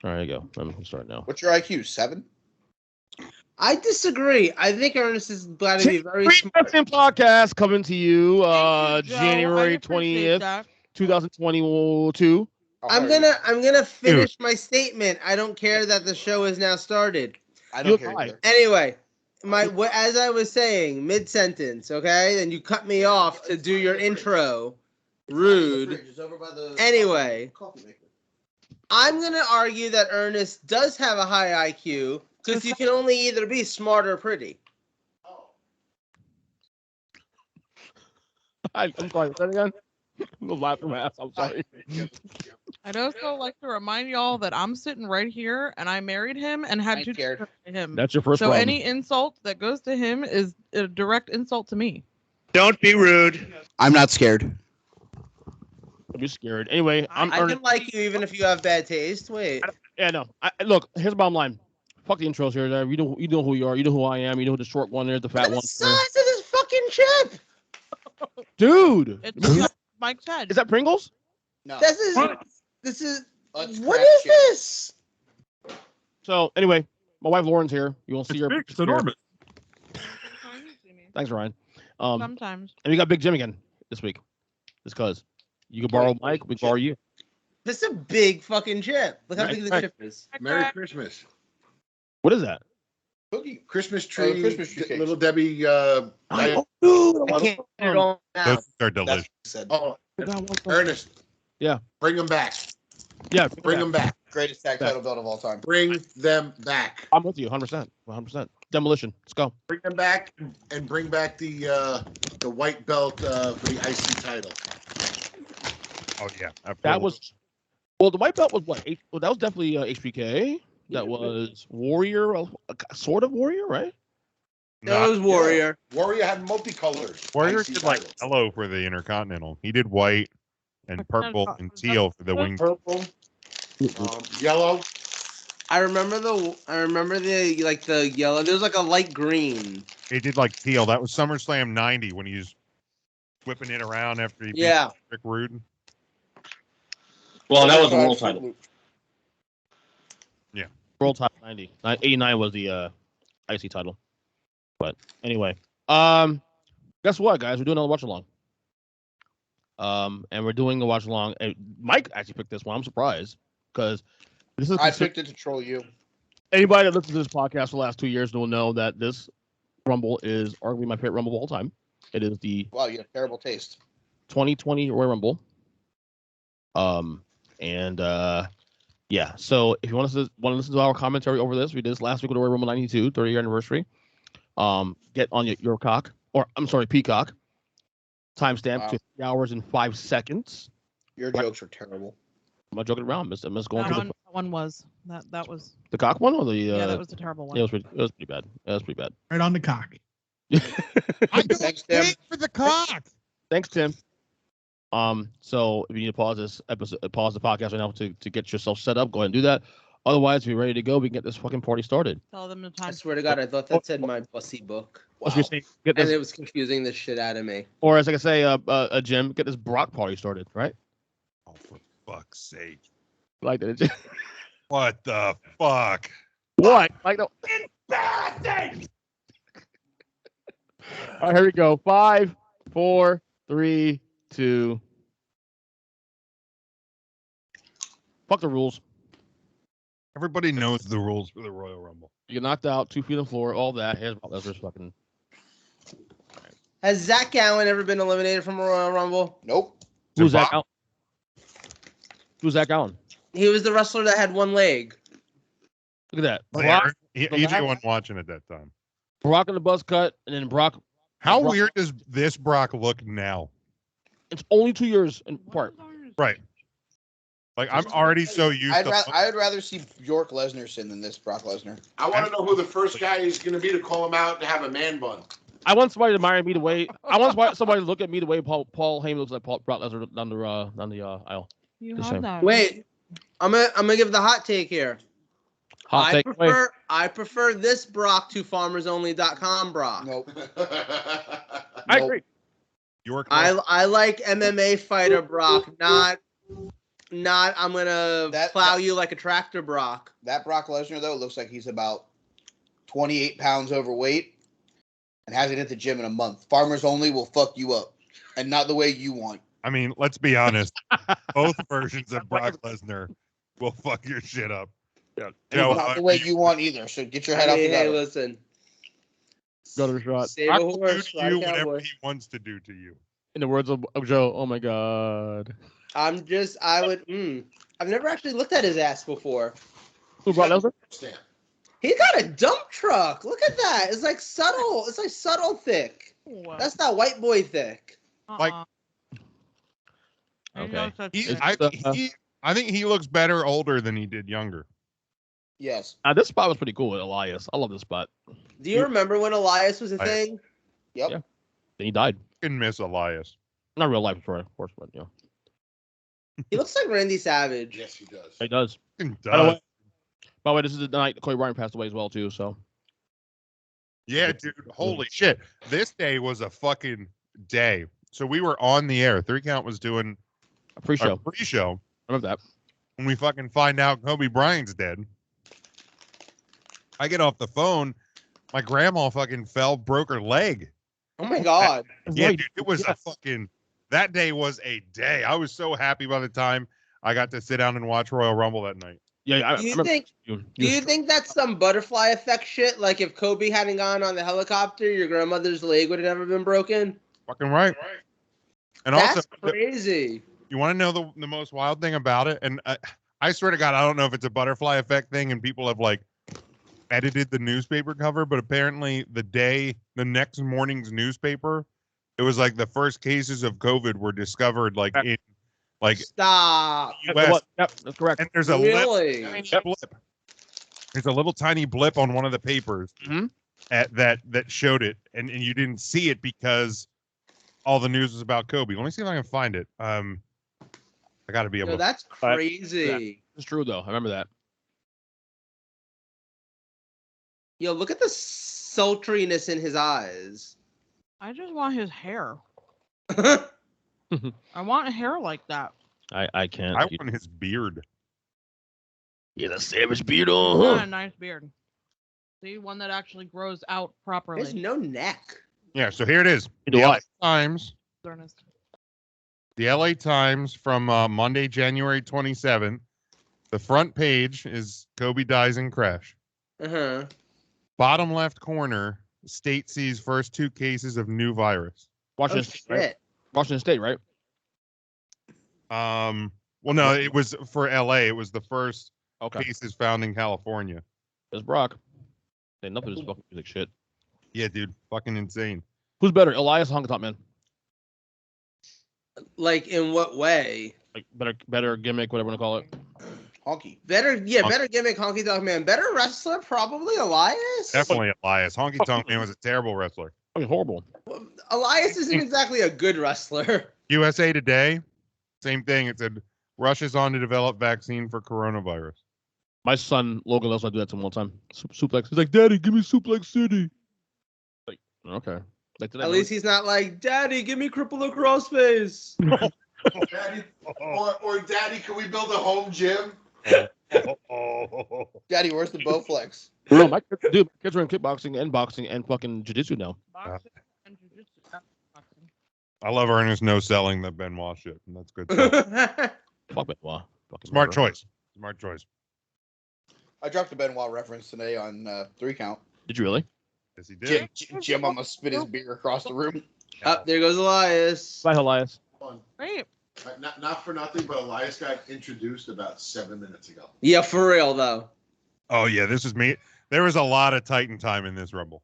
All right, go. I'm going to start now. What's your IQ? 7? I disagree. I think Ernest is glad to be very smart. Podcast coming to you Thank you, Joe. January I appreciate 20th, that. 2022. I'm gonna finish my statement. I don't care that the show is now started. I don't care either. Anyway, as I was saying, mid sentence, okay? Then you cut me off to do your intro. Rude. Anyway, I'm gonna argue that Ernest does have a high IQ because you can only either be smart or pretty. I'm sorry. Say that again. I'm gonna laugh my ass. I'm sorry. I'd also like to remind y'all that I'm sitting right here, and I married him and had two children to him. That's your first So problem. any insult that goes to him is a direct insult to me. Don't be rude. I'm not scared. Don't be scared. Anyway, I can like you even if you have bad taste. Wait. Yeah, no. Look, here's the bottom line. Fuck the intros here. You know who you are. You know who I am. You know who the short one there, the fat one. What size of this fucking chip? Dude. It's Mike said. Is that Pringles? No. This is. Let's What crack is shit. this? So anyway, my wife Lauren's here. You won't see her. It's enormous. Thanks, Ryan. Sometimes. And we got Big Jim again this week. Just cause you can borrow Mike, we can borrow you. This is a big fucking chip. Look how big the chip is. Merry Christmas. What is that? Cookie. Christmas tree. Christmas tree cakes. Little Debbie. Dude, I can't get it all now. Those are delicious. Said. Oh, Ernest. Yeah. Bring them back. Yeah, Bring them back. Greatest tag title belt of all time. Bring them back. I'm with you, 100%. 100%. Demolition. Let's go. Bring them back and bring back the white belt for the IC title. Oh yeah, That was the white belt was what? Well, that was definitely HBK. That was Warrior, sort of Warrior, right? That was Warrior. Warrior had multicolors. Warrior IC did like titles. yellow for the Intercontinental. He did white and purple and teal for the wing. Purple. Yellow. I remember the the yellow. There was like a light green. He did like teal. That was SummerSlam '90 when he was whipping it around after he beat Rick Rude. Well, that was the world title. Yeah. World title 90. 89 was the IC title. But anyway, guess what, guys? We're doing another watch along. And we're doing the watch along. Mike actually picked this one. I'm surprised because this is. I picked it to troll you. Anybody that listens to this podcast for the last 2 years will know that this Rumble is arguably my favorite Rumble of all time. It is the Wow, you have terrible taste. 2020 Royal Rumble. Yeah. So if you want to listen to our commentary over this, we did this last week with the Royal Rumble 92 30-year anniversary. Get on your cock, or I'm sorry, Peacock. Timestamp to 3 hours and 5 seconds. Your jokes were terrible. I'm not joking around. I'm just going That one was that was the cock one or the yeah, that was a terrible one. Yeah, it was pretty bad. That was pretty bad. Right on the cock. Thanks, Tim. For the cock. Thanks, Tim. So if you need to pause this episode, pause the podcast right now to get yourself set up, go ahead and do that. Otherwise, if you're ready to go, we can get this fucking party started. Tell them the I time. swear to God, I thought that said my bussy book. Wow. Get And this, it was confusing the shit out of me. or as I can say, Jim, get this Brock party started, right? Oh, for fuck's sake! Like that. Jim? What the fuck? What? Like no. All right, here we go. 5, 4, 3, 2. Fuck the rules. Everybody knows the rules for the Royal Rumble. You get knocked out, 2 feet on the floor, all that. Here's Brock Lesnar's fucking. Has Zach Gallen ever been eliminated from a Royal Rumble? Nope. Who's Zach Allen? Who's Zach Allen? He was the wrestler that had one leg. Look at that. Brock, he's the one watching at that time. Brock in the buzz cut, and then Brock. How weird does this Brock look now? It's only 2 years in part. Right. Like, I'm already so used to... I'd rather see Bjork Lesnar than this Brock Lesnar. I want to know who the first guy is going to be to call him out and have a man bun. I want somebody to admire me the way. I want somebody to look at me the way Paul Heyman looks like Brock Lesnar down the aisle. You Just have saying. that. Wait, I'm gonna give the hot take here. Hot take. I prefer this Brock to FarmersOnly.com Brock. Nope. I agree. York I like MMA fighter Brock, not not, I'm gonna plow you like a tractor, Brock. That Brock Lesnar, though, looks like he's about 28 pounds overweight and hasn't hit the gym in a month. Farmers Only will fuck you up, and not the way you want. I mean, let's be honest. Both versions of Brock Lesnar will fuck your shit up. Yeah. Not the way you want either. So get your head out the gutter. Hey, listen. Gutter shot. Save Brock a will horse, do ride to a you whatever cowboy. he wants to do to you. In the words of Joe, oh my god. I've never actually looked at his ass before. Who brought Lesnar? Stand. He got a dump truck. Look at that. It's like subtle. It's like subtle thick. Wow. That's not white boy thick. like- I Okay. know such He, thing. I think he looks better older than he did younger. Yes. This spot was pretty cool with Elias. I love this spot. Do you remember when Elias was a thing? Yep. Yeah. Then he died. Can miss Elias. Not real life, sorry, of course, but He looks like Randy Savage. Yes, he does. he does. Fucking By the does. way, this is the night Kobe Bryant passed away as well too. So Yeah, dude. Holy shit. This day was a fucking day. So we were on the air. 3 Count was doing a pre-show. our pre-show. Remember that? When we fucking find out Kobe Bryant's dead. I get off the phone. My grandma fucking fell, broke her leg. Oh my god. Yeah, Right. dude, it was a fucking. That day was a day. I was so happy by the time I got to sit down and watch Royal Rumble that night. Yeah, I Do you remember think? you. Do you think that's some butterfly effect shit? Like if Kobe hadn't gone on the helicopter, your grandmother's leg would have never been broken. Fucking right. And That's also, crazy. you want to know the most wild thing about it? And I swear to God, I don't know if it's a butterfly effect thing and people have like edited the newspaper cover, but apparently the next morning's newspaper, it was like the first cases of COVID were discovered like in like Stop. US. Yep, that's correct. And there's a Really? blip. There's a little tiny blip on one of the papers Mhm. that showed it, and you didn't see it because all the news was about Kobe. Let me see if I can find it. I got to be able No, to. that's crazy. It's true though. I remember that. Yo, look at the sultriness in his eyes. I just want his hair. That's I want hair like that. I can't. I want his beard. Yeah, the savage beard Not on. a nice beard. See, one that actually grows out properly. There's no neck. Yeah, so here it is. Do The I? LA Times. Ernest. The LA Times from Monday, January 27th. The front page is Kobe dies in crash. Uh-huh. Bottom left corner, state sees first 2 cases of new virus. Washington Oh, State, right? shit. Washington State, right? Well, no, it was for LA. It was the first Okay. cases found in California. It's Brock. Enough of this fucking music shit. Yeah, dude, fucking insane. Who's better, Elias or Honky Tonk Man? Like, in what way? Like better gimmick, whatever you want to call it. Honky. Better gimmick, Honky Tonk Man. Better wrestler, probably Elias. Definitely Elias. Honky Tonk Man was a terrible wrestler. Fucking horrible. Elias isn't exactly a good wrestler. USA Today, same thing. It said rushes on to develop vaccine for coronavirus. My son Logan loves to do that to him all the time. Suplex. He's like, Daddy, give me Suplex City. Like, okay. Like today, At least he's not like, Daddy, give me cripple across face. Daddy, or Daddy, can we build a home gym? Daddy, where's the Bowflex? No, my kids are in kickboxing and boxing and fucking jiu-jitsu now. Boxing and jiu-jitsu. Boxing. I love Ernest no selling the Benoit shit. And that's good stuff. Fuck it, wow. Fucking Smart murderer. choice. Smart choice. I dropped a Benoit reference today on 3 Count. Did you really? Yes, he did. Jim almost spit his beer across the room. Up there goes Elias. Bye, Elias. Fun. Great. Not for nothing, but Elias got introduced about 7 minutes ago. Yeah, for real though. Oh, yeah, this is me. There was a lot of Titan time in this Rumble.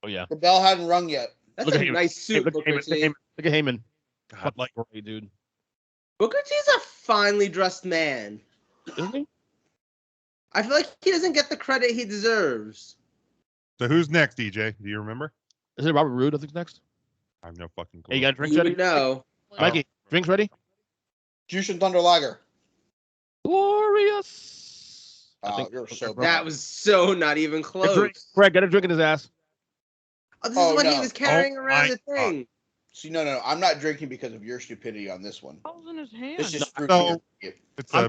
Oh yeah. The bell hadn't rung yet. That's Look a at him. nice suit, Look at Booker Heyman. Look at T. Heyman. Look at Heyman. God, Fuck like great, dude. Booker T's a finely dressed man. Isn't he? I feel like he doesn't get the credit he deserves. So who's next, DJ? Do you remember? Is it Robert Roode? I think next. I have no fucking clue. Hey, you got drinks You ready? would know. Mikey, drinks ready? Juice and Thunder Lager. Glorious. You're so Bro. That was so not even Get a drink. close. Greg, get a drink in his ass. Oh, this Oh, is when he no. was carrying Oh, around my the thing. See, no. I'm not drinking because of your stupidity on this one. What was in his hand? It's just So it's I'm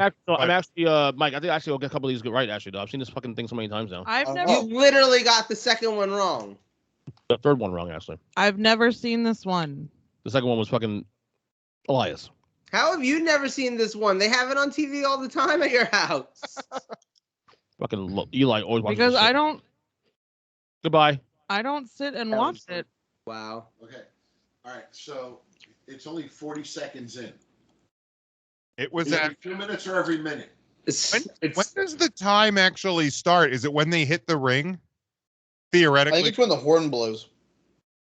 actually, Mike. I think actually I'll get a couple of these right. Actually, though, I've seen this fucking thing so many times now. I've never. You literally got the second one wrong. The third one wrong, actually. I've never seen this one. The second one was fucking Elias. How have you never seen this one? They have it on TV all the time at your house. Fucking Eli always watches Because this I shit. don't. Goodbye. I don't sit and watch it. Wow. Okay. All right. So it's only 40 seconds in. It was Is it at 2 minutes or every minute? when does the time actually start? Is it when they hit the ring? I Theoretically, think it's when the horn blows.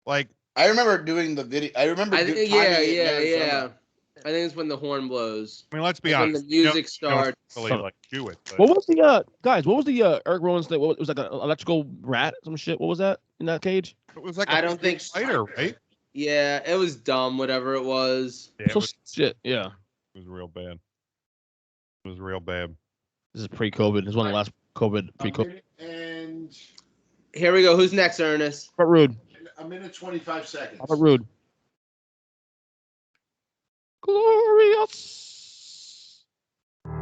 like I remember doing the video. I remember. I think, timing yeah. it in Arizona. I think it's when the horn blows. I mean, let's be Like when honest. the music starts. Really, like do it. But What was the guys? What was the Eric Rowan's thing? What, it was like an electrical rat, some shit. What was that in that cage? it was like I don't think fighter, right? Yeah, it was dumb, whatever it was. Yeah, So shit. Yeah. it was real bad. It was real bad. This is pre-COVID. This is one of the last COVID, A pre-COVID. minute and Here we go. Who's next, Ernest? Robert Roode. a minute 25 seconds. Robert Roode. Glorious. Is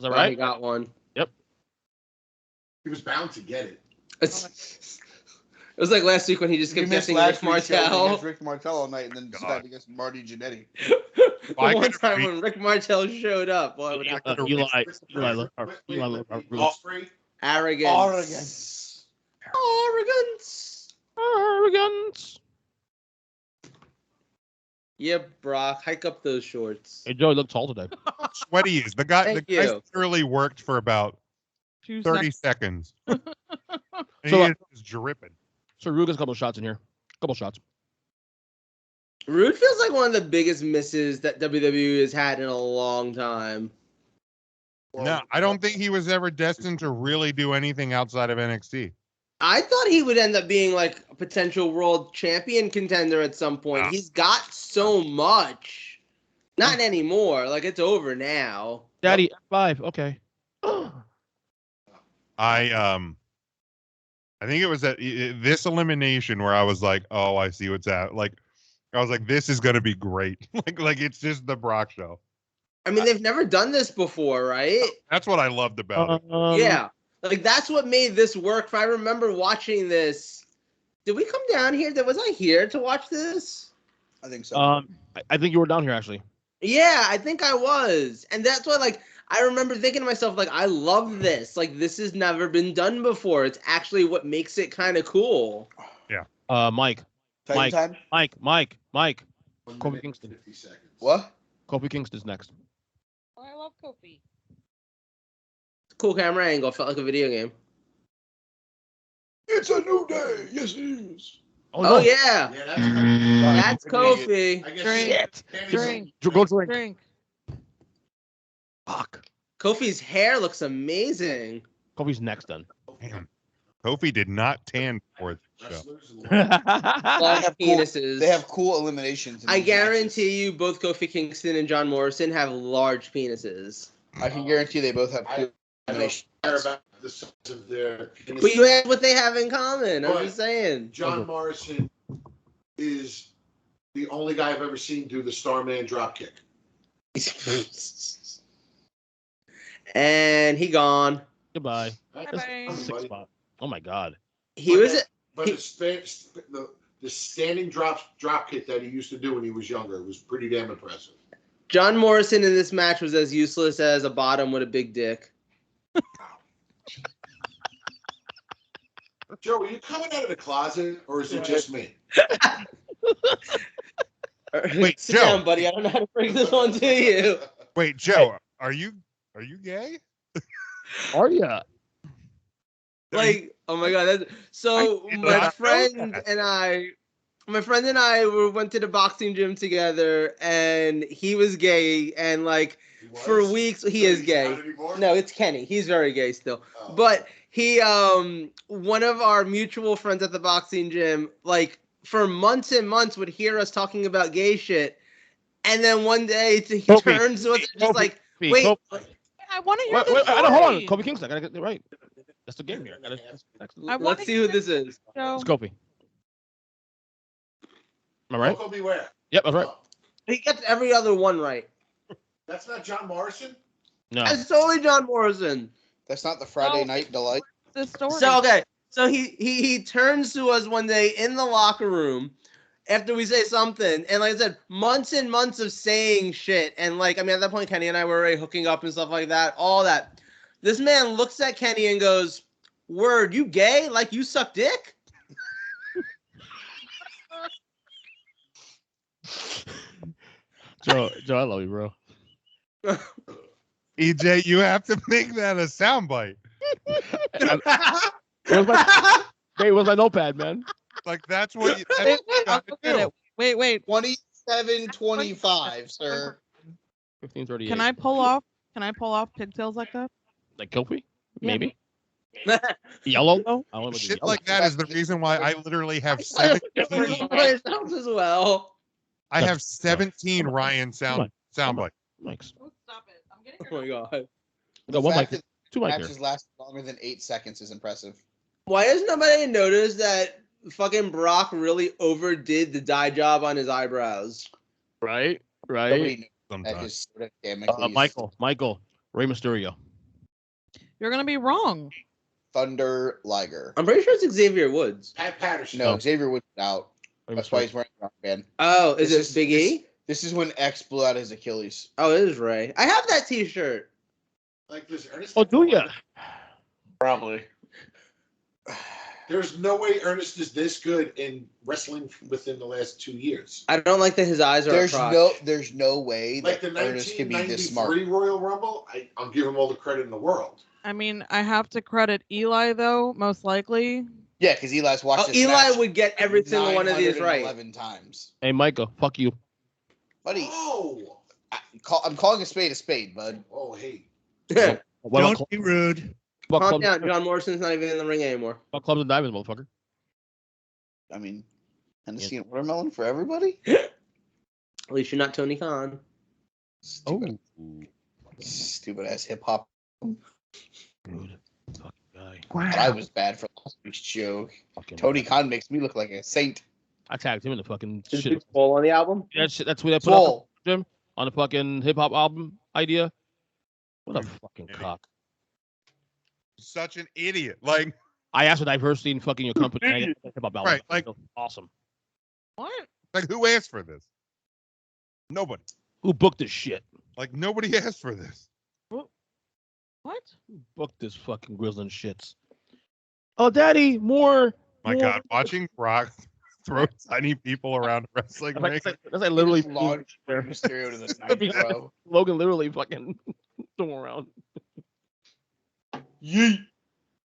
that Oh, right? he got one. He was bound to get it. It was like last week when he just You kept missed guessing last Rick week's show Martel. against Rick Martel all night, and then God. decided against Marty Jannetty. The I one could've time beat- when Rick Martel showed up. Boy, Eli, what Eli, Wait, Roode. it's free. arrogance. Arrogance. Arrogance. Yep, Brock. Hike up those shorts. Hey, Joey looked tall today. Sweaty he is. The guy Thank guy you. literally worked for about 2 30 seconds. seconds. And So, he is dripping. So Roode gets a couple of shots in here. Couple shots. Rude feels like one of the biggest misses that WWE has had in a long time. No, I don't think he was ever destined to really do anything outside of NXT. I thought he would end up being like a potential world champion contender at some point. Wow. He's got so much. Not anymore. Like it's over now. Daddy, 5. Okay. I think it was at this elimination where I was like, oh, I see what's out. Like, I was like, this is gonna be great. like it's just the Brock show. I mean, they've never done this before, right? That's what I loved about it. Yeah. Like that's what made this work. If I remember watching this. Did we come down here? Was I here to watch this? I think so. I think you were down here actually. Yeah, I think I was. And that's why, like, I remember thinking to myself, like, I love this. Like, this has never been done before. It's actually what makes it kind of cool. Mike. Titan Mike. time? 1 Kofi minute, Kingston. 50 seconds. What? Kofi Kingston's next. I love Kofi. Cool camera angle. Felt like a video game. It's a new day. Yes, it is. Oh, no. yeah. Yeah, That's Kofi. I guess Drink. Tammy's- Drink. Go drink. Drink. Fuck. Kofi's hair looks amazing. Kofi's next then. Damn. Kofi did not tan for the show. Wrestlers and Large have cool- penises. They have cool eliminations. in I these matches. guarantee you both Kofi Kingston and John Morrison have large penises. I can guarantee they both have cool I don't eliminations. care about the size of their. But you have what they have in common. I'm What? just saying. John Morrison is the only guy I've ever seen do the Starman dropkick. And he gone. Goodbye. Bye-bye. 6 spot. Oh my god. He was But He- the standing drop kick that he used to do when he was younger was pretty damn impressive. John Morrison in this match was as useless as a bottom with a big dick. Joe, are you coming out of the closet or is it just me? Wait, Sit Joe. down, buddy. I don't know how to bring this one to you. Wait, Joe, are you gay? Are ya? Like, oh my god. So I did my not know friend that. and I went to the boxing gym together, and he was gay, and like He for was? weeks he So is he's gay. not anymore? No, it's Kenny. He's very gay still. Oh. But he one of our mutual friends at the boxing gym, like for months and months would hear us talking about gay shit. And then one day he Kofi. turns to us and just Kofi. like, Kofi. wait, I want to hear Wait, the I don't, hold on. story. Kofi Kingston. I gotta get it right. That's the game here. I wanna let's see who hear this is. Joe. It's Kofi. Am I right? Coco Beware. Yep, that's right. Oh, He gets every other one right. that's not John Morrison? No. That's totally John Morrison. That's not the Friday Oh. Night Delight. This story. So okay, so he turns to us one day in the locker room after we say something, and like I said, months and months of saying shit, and like I mean at that point Kenny and I were already hooking up and stuff like that, all that. This man looks at Kenny and goes, "Word, you gay? Like you suck dick?" Joe, I love you, bro. EJ, you have to make that a soundbite. Hey, where's my notepad, man? Like that's what you gotta do. Wait. 27.25, sir. 15:38. Can I pull off pigtails like that? Like Kofi? Yeah. Maybe. Yellow though? I want to Shit yellow. like that is the reason why I literally have I 17. myself as well. I have 17 Ryan soundbites. Mics. Oh, stop it! I'm getting Oh my god. Got one mic. Fact that Two mic here. matches last longer than 8 seconds is impressive. Why has nobody noticed that fucking Brock really overdid the dye job on his eyebrows? Right. Nobody knew that Sometimes. his Damocles Michael. Rey Mysterio. You're gonna be wrong. Thunder Liger. I'm pretty sure it's Xavier Woods. Pat Patterson. No, Xavier Woods is out. Rey That's why Mysterio. he's wearing a rock band. Oh, is This it Big E? This is when X blew out his Achilles. Oh, it is Ray. I have that T-shirt. Like this Ernest. Oh, do ya? Probably. There's no way Ernest is this good in wrestling within the last 2 years. I don't like that his eyes are. There's no way Like that the Ernest can be this smart. 1993 Royal Rumble, I'll give him all the credit in the world. I mean, I have to credit Eli though, most likely. Yeah, because Eli's watched Oh, this Eli match would get every single one of these right. 11 times. Hey, Micah, fuck you. Buddy, Oh, I'm calling a spade, bud. oh, hey. What about Don't be rude. what Calm clubs, down. John Morrison's not even in the ring anymore. what clubs and diamonds, motherfucker? I mean, Hennessy and watermelon for everybody? At least you're not Tony Khan. Stupid ass hip hop. Rude. Fucking guy. I was bad for last week's joke. Fucking Tony Khan makes me look like a saint. I tagged him in the fucking Is shit. Big Swole on the album? That's what I put up Swole. Jim on the fucking hip hop album idea. What a fucking cock. Such an idiot. Like, I asked for diversity in fucking your company. I get hip hop album. Right, like- awesome. What? who asked for this? Nobody. Who booked this shit? Like, nobody asked for this. What? Who booked this fucking grizzling shits? Oh, daddy, more. My more. God, watching Brock throw tiny people around a wrestling ring. That's like literally Launch Mysterio to the night, bro. Logan literally fucking threw him around. Yeet.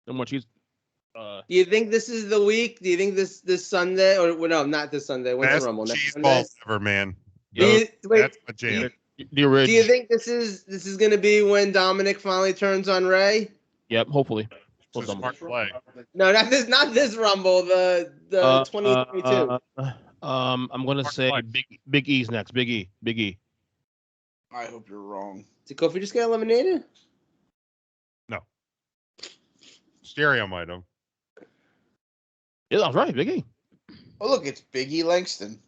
And when she's Do you think this is the week? Do you think this Sunday or well, no, not this Sunday? When's Best the Rumble? Next cheese Sunday? balls ever, man. Do you, wait, That's my jam. the original. do you think this is going to be when Dominic finally turns on Ray? Yep, hopefully. It's a smart play. No, not this Rumble. The 2022. I'm gonna say Big E's next. Big E. I hope you're wrong. Did Kofi just get eliminated? Stereo might have. Yeah, that's right, Big E. Oh, look, it's Biggie Langston.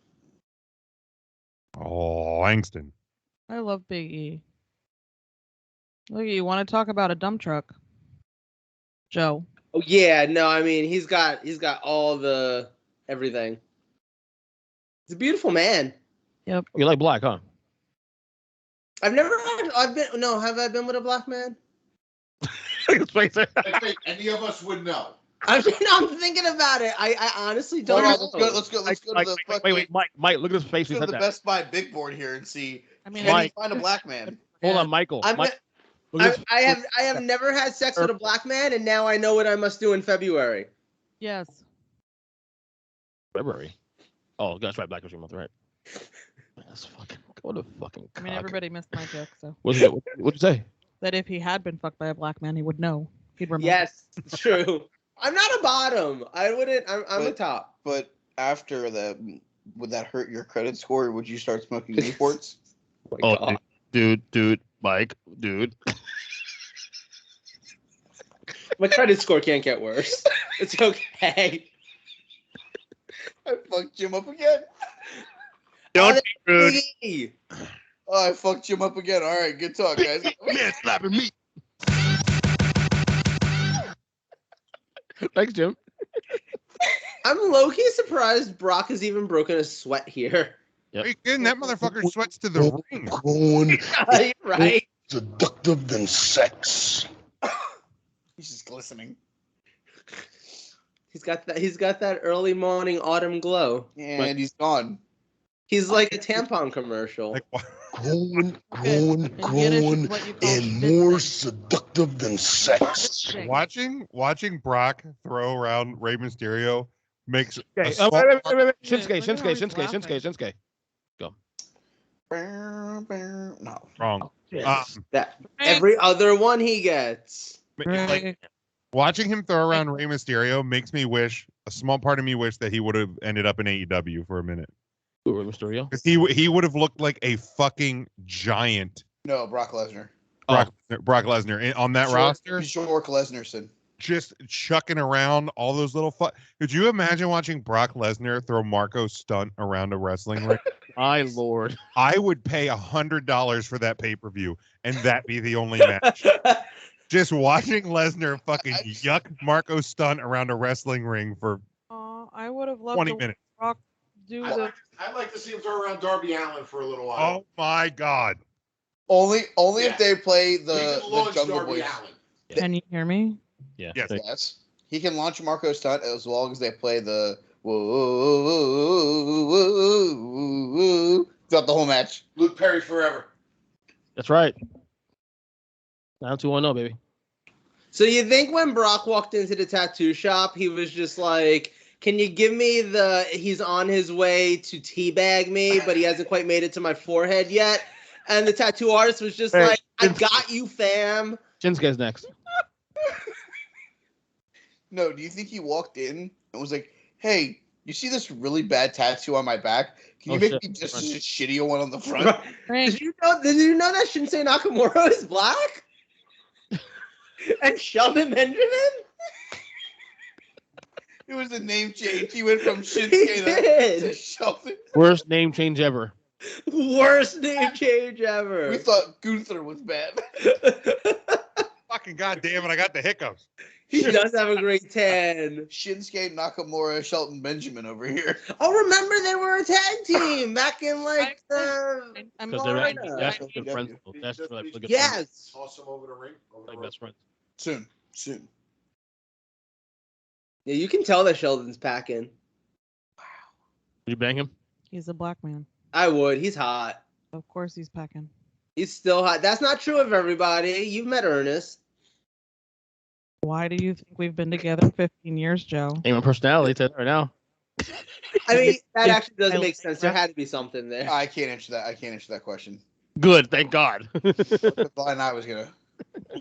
Oh, Langston. I love Big E. Look, you want to talk about a dump truck? Joe. Oh yeah, no, I mean he's got all the everything. He's a beautiful man. Yep. You like black, huh? Have I been with a black man? I think any of us would know. I'm thinking about it. I honestly don't Hold know. on, let's go to the fucking. Wait, Mike, look at his face. Let's He go to said the that. Best Buy big board here and see. I mean, Can Mike. you find a black man? Hold on, Michael. I have never had sex with a black man, and now I know what I must do in February. yes. February. Oh, that's right, Black History Month, right? That's fucking. What a fucking. I mean, cock. everybody missed my joke, so What'd you say? that if he had been fucked by a black man, he would know. He'd remember. Yes, it's true. I'm not a bottom. I wouldn't. I'm a top. But after would that hurt your credit score? Or would you start smoking Newports? Oh, Oh, dude, Mike, dude. my credit score can't get worse. It's okay. I fucked Jim up again. Don't be rude. Oh, I fucked Jim up again. All right, good talk, guys. Man, slapping me. Thanks, Jim. I'm low-key surprised Brock has even broken a sweat here. Yep. Are you kidding? That motherfucker sweats to the ring. Going Right? seductive than sex. He's just glistening. He's got that early morning autumn glow. And he's gone. He's like a tampon commercial. Like, Growing, And Yiddish is what you call and more schnitzing. seductive than sex. watching Brock throw around Rey Mysterio makes a Okay. small Wait. Look at how Shinsuke. he's laughing. Go. No. wrong. That every other one he gets. Like, watching him throw around Rey Mysterio makes me wish, a small part of me wish that he would have ended up in AEW for a minute. Ooh, Rey Mysterio. Because he would have looked like a fucking giant. No, Brock Lesnar. Brock Lesnar on that roster, Jork Lesnarson. just chucking around all those little. Could you imagine watching Brock Lesnar throw Marco Stunt around a wrestling ring? My lord. I would pay $100 for that pay-per-view, and that be the only match. Just watching Lesnar fucking yuck Marco Stunt around a wrestling ring for I would have loved 20 to minutes. Rock do the. I'd like to see him throw around Darby Allin for a little while. Oh my God. Only Yeah. if they play He the can launch Jungle Darby Boys. Allin. Can you hear me? Yeah. Yes. Yes. He can launch Marco Stunt as long as they play the woo throughout the whole match. Luke Perry forever. That's right. 9-2-1-0, baby. So you think when Brock walked into the tattoo shop, he was just like, can you give me he's on his way to teabag me, but he hasn't quite made it to my forehead yet? And the tattoo artist was just Hey, like, I got you, fam. Shinsuke's next. No, do you think he walked in and was like, hey, you see this really bad tattoo on my back? Can you Oh, make shit. me just as shitty one on the front? Did you know that Shinsei Nakamura is black? And Sheldon Benjamin? It was a name change. He went from He Shinsuke to did. Sheldon. Worst name change ever. Worst name change ever. We thought Gunther was bad. Fucking goddamn it! I got the hiccups. He does have a great tan. Shinsuke Nakamura, Shelton Benjamin over here. Oh, remember they were a tag team back in like the. I'm Because they're sorry. that's Yeah. good friends. That's like good friends. Yes. Toss him over the ring. Like best friends. Soon. Yeah, you can tell that Sheldon's packing. Would you bang him? He's a black man. I would. He's hot. Of course he's pecking. He's still hot. That's not true of everybody. You've met Ernest. Why do you think we've been together 15 years, Joe? Ain't my personality to right now. I mean, that actually doesn't make sense. There had to be something there. I can't answer that question. Good, thank God. The line I was gonna.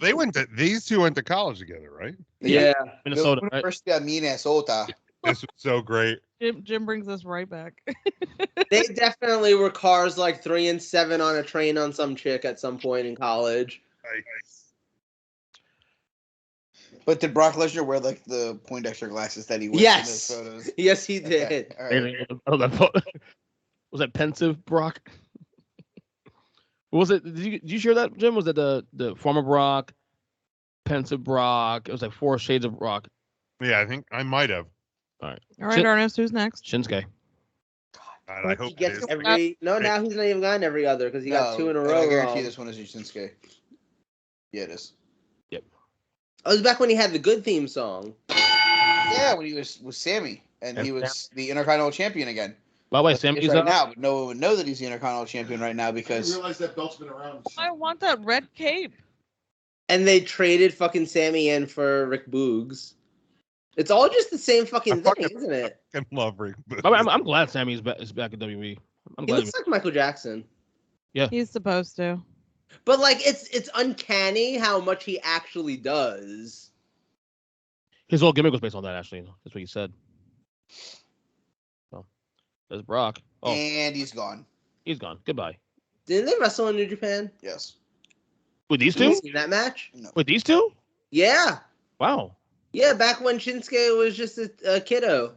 Well, these two went to college together, right? Yeah. Minnesota, right? University of Minnesota. This was so great. Jim brings us right back. They definitely were cars like 3 and 7 on a train on some chick at some point in college. But did Brock Lesnar wear like the Poindexter glasses that he wears Yes. in those photos? Yes, he did. Okay, all right. Was that pensive Brock? What was it? Did you share that, Jim? Was it the former Brock, pensive Brock? It was like 4 shades of Brock. Yeah, I think I might have. All right, Ernest, who's next? Shinsuke. God, I hope He it gets is. every. No, now he's not even gotten every other because he got 2 in a I row. guarantee wrong. this one is Shinsuke. Yeah, it is. Oh, it was back when he had the good theme song. Yeah, when he was with Sammy and he was the Intercontinental Champion again. By the way, That's Sammy's right up. now, but no one would know that he's the Intercontinental Champion right now I because didn't realize that belt's been around. I want that red cape. And they traded fucking Sammy in for Rick Boogs. It's all just the same fucking thing, isn't it? I love Rick Boogs. I'm glad Sammy is back in WWE. I'm He glad. looks like Michael Jackson. He's supposed to. But like it's uncanny how much he actually does. His whole gimmick was based on that, actually. That's what he said. So, there's Brock. Oh, and he's gone. he's gone. Goodbye. Didn't they wrestle in New Japan? Yes. With these Have you two? seen that match? No. With these two? Yeah. Wow. Yeah, back when Shinsuke was just a kiddo.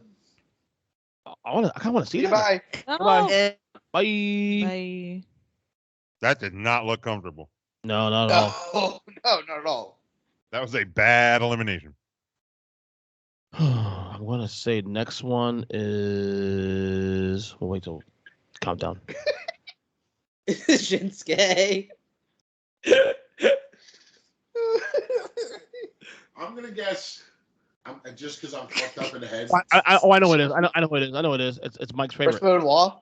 I kind of want to see that. Goodbye. No, Bye. And Bye. Bye. That did not look comfortable. No, not at all. No, not at all. That was a bad elimination. I'm gonna say next one is. We'll wait till countdown. Shinsuke. I'm gonna guess. Just because I'm fucked up in the head. I know it is. I know it is. I know it is. It's Mike's favorite. Chris Benoit.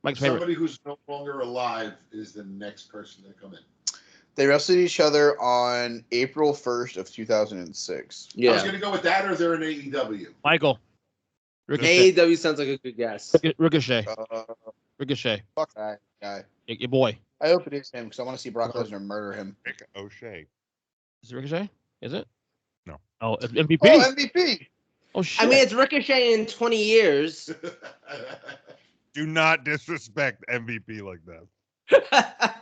Mike's favorite. Somebody who's no longer alive is the next person to come in. They wrestled each other on April 1st of 2006. I was gonna go with that, or they're in AEW. Michael. Ricochet. AEW sounds like a good guess. Ricochet. Ricochet. Fuck that guy. Your boy. I hope it is him because I want to see Brock Lesnar murder him. Rick O'Shea. Is it Ricochet? Is it? No. Oh, it's MVP. Oh, MVP. Oh shit. I mean, it's Ricochet in 20 years. Do not disrespect MVP like that.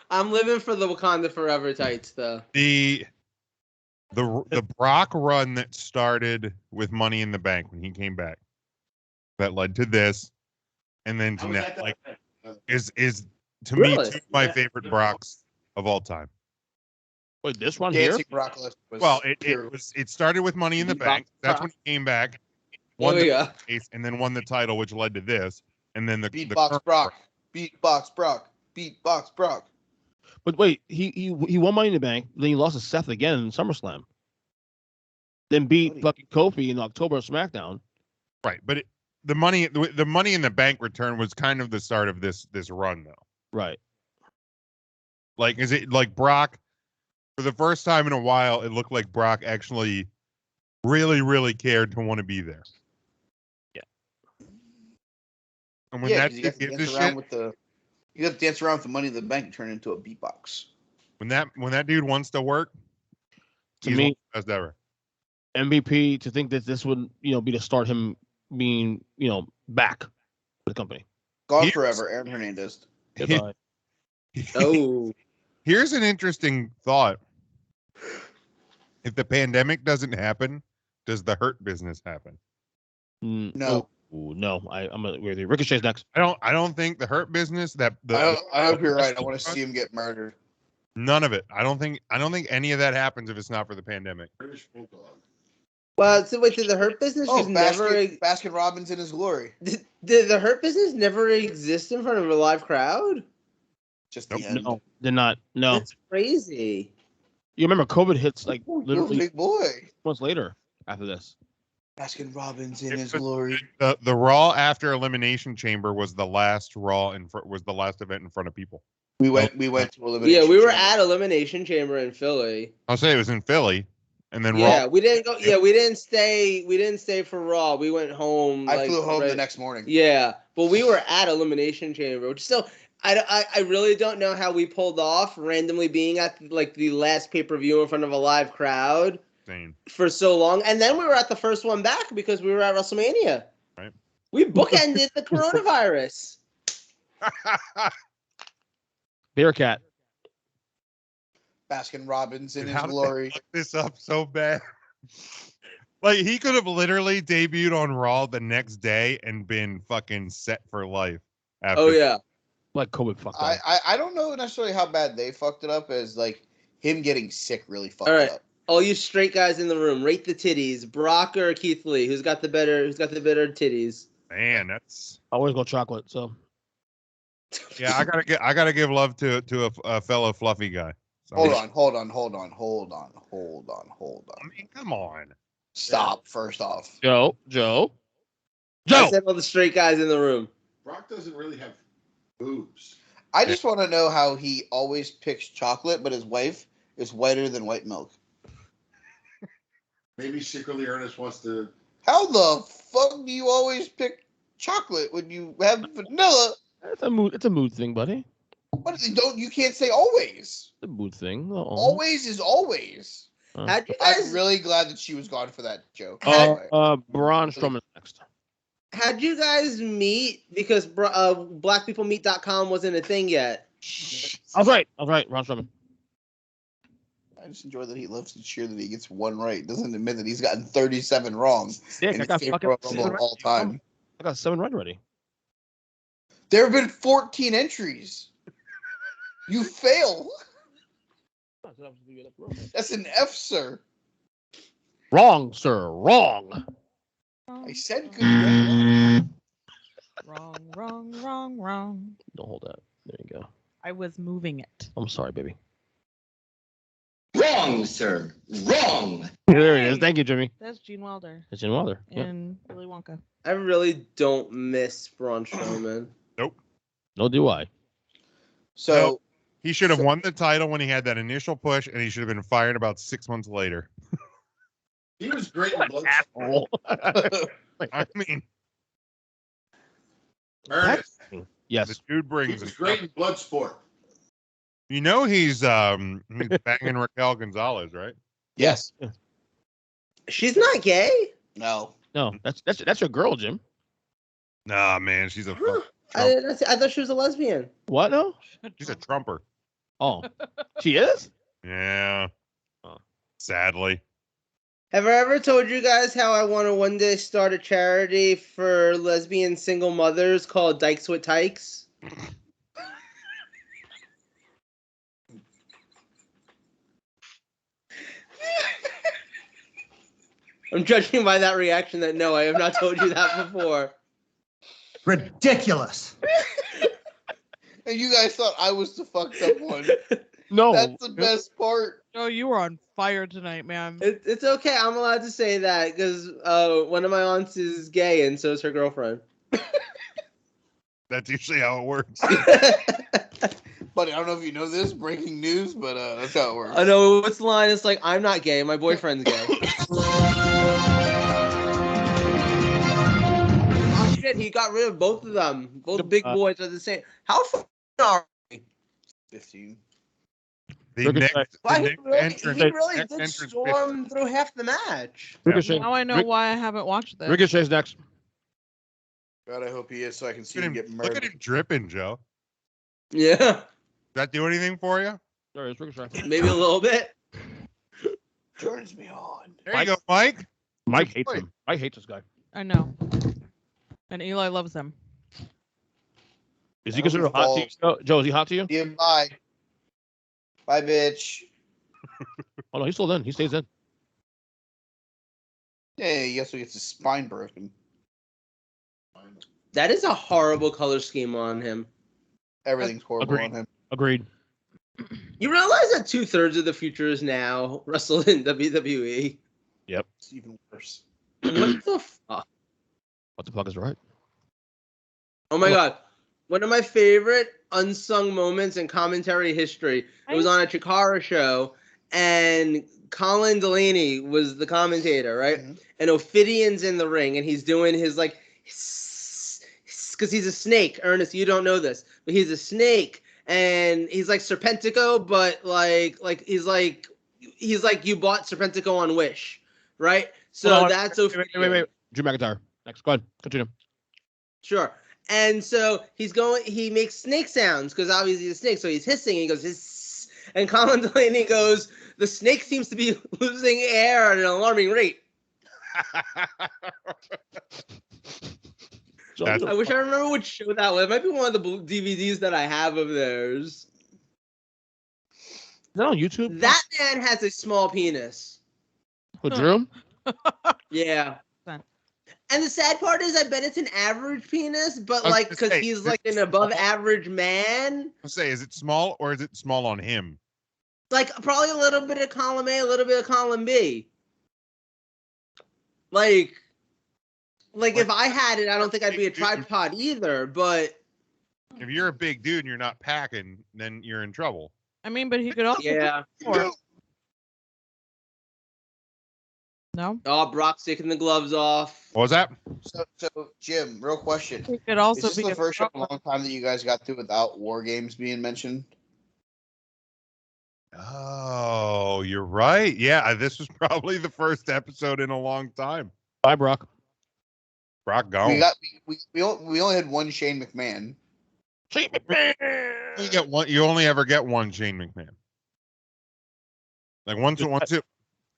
I'm living for the Wakanda Forever tights, though. The Brock run that started with Money in the Bank when he came back, that led to this, and then to now, like, is to me Really? two of my favorite Brocks of all time. Wait, this one here? Dancing Brock Lesnar was Well, pure- it started with Money in the Bank. That's when he came back, Here won we the go. case, and then won the title, which led to this, and then the Beatbox current Brock. Beatbox Brock. Beatbox Brock. But wait, he won Money in the Bank, then he lost to Seth again in SummerSlam. Then beat fucking Kofi in October of SmackDown. Right, but the Money in the Bank return was kind of the start of this run, though. Right. Like, is it like Brock? For the first time in a while, it looked like Brock actually really, really cared to want to be there. Yeah. And when Yeah, that 'cause you got to gives a dance around shit, with the. You got to dance around with the Money in the Bank and turn it into a beatbox. when that dude wants to work, To he's me- one of the best ever. MVP, to think that this would, be to start him being, back with the company. Gone Here's- forever, Aaron Hernandez. Goodbye. Oh. Here's an interesting thought. If the pandemic doesn't happen, does the Hurt Business happen? No. No. I'm gonna agree with you. Ricochet's next. I don't think the Hurt Business I hope you're right. I want to see him get murdered. None of it. I don't think any of that happens if it's not for the pandemic. British Bulldog. Well, so wait, did the Hurt Business Oh, just never... Baskin Robbins in his glory. Did the Hurt Business never exist in front of a live crowd? Just Nope. the end. No, they're not. No. That's crazy. You remember COVID hits like Ooh, literally big boy. months later after this. Baskin Robbins in It his was- glory. The Raw after Elimination Chamber was the last Raw was the last event in front of people. We went to elimination. Yeah, we were chamber. at Elimination Chamber in Philly. I'll say it was in Philly, and then Yeah, Raw. we didn't go. Yeah, we didn't stay. We didn't stay for Raw. We went home. I flew home the next morning. Yeah, but we were at Elimination Chamber, which still, I really don't know how we pulled off randomly being at like the last pay-per-view in front of a live crowd Insane. for so long, and then we were at the first one back because we were at WrestleMania. Right. We bookended the coronavirus. Bearcat. Baskin Robbins in Dude, his how did they glory. fuck this up so bad? Like, he could have literally debuted on Raw the next day and been fucking set for life. After. Oh yeah. Like COVID fucked I, up. I don't know necessarily how bad they fucked it up as like him getting sick really fucked All right. it up. All you straight guys in the room, rate the titties. Brock or Keith Lee? Who's got the better titties? Man, that's I always go chocolate. So yeah. I gotta give love to a fellow fluffy guy. So, Hold on. I mean, come on. Stop. First off, Joe. I said all the straight guys in the room. Brock doesn't really have boobs. I just want to know how he always picks chocolate, but his wife is whiter than white milk. Maybe secretly Ernest wants to. How the fuck do you always pick chocolate when you have vanilla? It's a mood thing, buddy. What you can't say always. It's a mood thing. Always is always. How'd you guys? I'm really glad that she was gone for that joke. Braun Strowman next. How'd you guys meet? Because blackpeoplemeet.com wasn't a thing yet. I was right. Braun Strowman. I just enjoy that he loves to cheer that he gets one right. Doesn't admit that he's gotten 37 wrong. Dick, in I got his fucking favorite Rumble of all time. I got 7 right already. There have been 14 entries. You fail. That's an F, sir. Wrong, sir. Wrong. I said good day. Wrong. Don't hold that. There you go. I was moving it. I'm sorry, baby. Wrong, sir. Wrong. There it is. Thank you, Jimmy. That's Gene Wilder It's Gene Wilder. in Willy Wonka. I really don't miss Braun Strowman. Nope. No, do I? So He should have won the title when he had that initial push, and he should have been fired about 6 months later. He was great in Bloodsport. I mean, Ernest. Yes. the dude He brings was it. great in Bloodsport. You know he's banging Raquel Gonzalez, right? yes. She's not gay. No. No, that's your girl, Jim. Nah, man, she's a Huh. Trump. I thought she was a lesbian. What? No. She's a trumper. Oh, she is. Yeah. Oh. Sadly. Have I ever told you guys how I want to one day start a charity for lesbian single mothers called Dykes with Tykes? I'm judging by that reaction that no, I have not told you that before. Ridiculous. And you guys thought I was the fucked up one. No. That's the best part. Oh, you were on fire tonight, man. It's okay. I'm allowed to say that because one of my aunts is gay and so is her girlfriend. That's usually how it works. Buddy, I don't know if you know this, breaking news, but that's how it works. I know what's the line. It's like, I'm not gay. My boyfriend's gay. Oh shit! He got rid of both of them. Both big boys are the same. How far are we? 15. The next, Why the he next really, entrance, he really next did entrance storm through half the match. Ricochet. Now I know why I haven't watched this. Ricochet's next. God, I hope he is so I can see Look him at get him, look at murdered. him dripping, Joe. Yeah, Does that do anything for you? There is Ricochet. maybe a little bit. Turns me on. There you go, Mike. Mike Good hates point. him. Mike hates this guy. I know. And Eli loves him. Is he I hope considered he hot to you? falls. Joe, is he hot to you? Yeah, bye. Bye, bitch. Oh no, he's still in. He stays in. Yeah, he also gets his spine broken. That is a horrible color scheme on him. Everything's horrible Agreed. on him. Agreed. You realize that 2/3 of the future is now wrestled in WWE? It's even worse. What the fuck? What the fuck is right? Oh my god. One of my favorite unsung moments in commentary history. It was on a Chikara show, and Colin Delaney was the commentator, right? Mhm. And Ophidion's in the ring, and he's doing his like, because he's a snake. Ernest, you don't know this, but he's a snake, and he's like Serpentico, but like he's like you bought Serpentico on Wish, right? So Hold on. that's Wait, Ophidian. wait. Drew McIntyre. Next. Go ahead. Continue. Sure. And so he makes snake sounds because obviously he's a snake, so he's hissing and he goes hiss. And Colin Delaney goes, the snake seems to be losing air at an alarming rate. That's- I wish I remember which show that was. It might be one of the DVDs that I have of theirs. Is that on YouTube? That man has a small penis. Who, Drew? Yeah. Fun. And the sad part is, I bet it's an average penis, but I was like, gonna because say, he's is like it an above average man. Say, is it small or is it small on him? Like, probably a little bit of column A, a little bit of column B. Like if I had it, I don't think I'd be a tripod either, but If you're a big dude and you're not packing, then you're in trouble. I mean, but he could also. yeah. No? Oh, Brock's taking the gloves off. What was that? So Jim, real question. He could also Is this be the first show in a long time that you guys got through without War Games being mentioned? Oh, you're right. Yeah, this was probably the first episode in a long time. Bye, Brock. Brock gone. We only had one Shane McMahon. Shane McMahon. You get one. You only ever get one Shane McMahon. Like once it,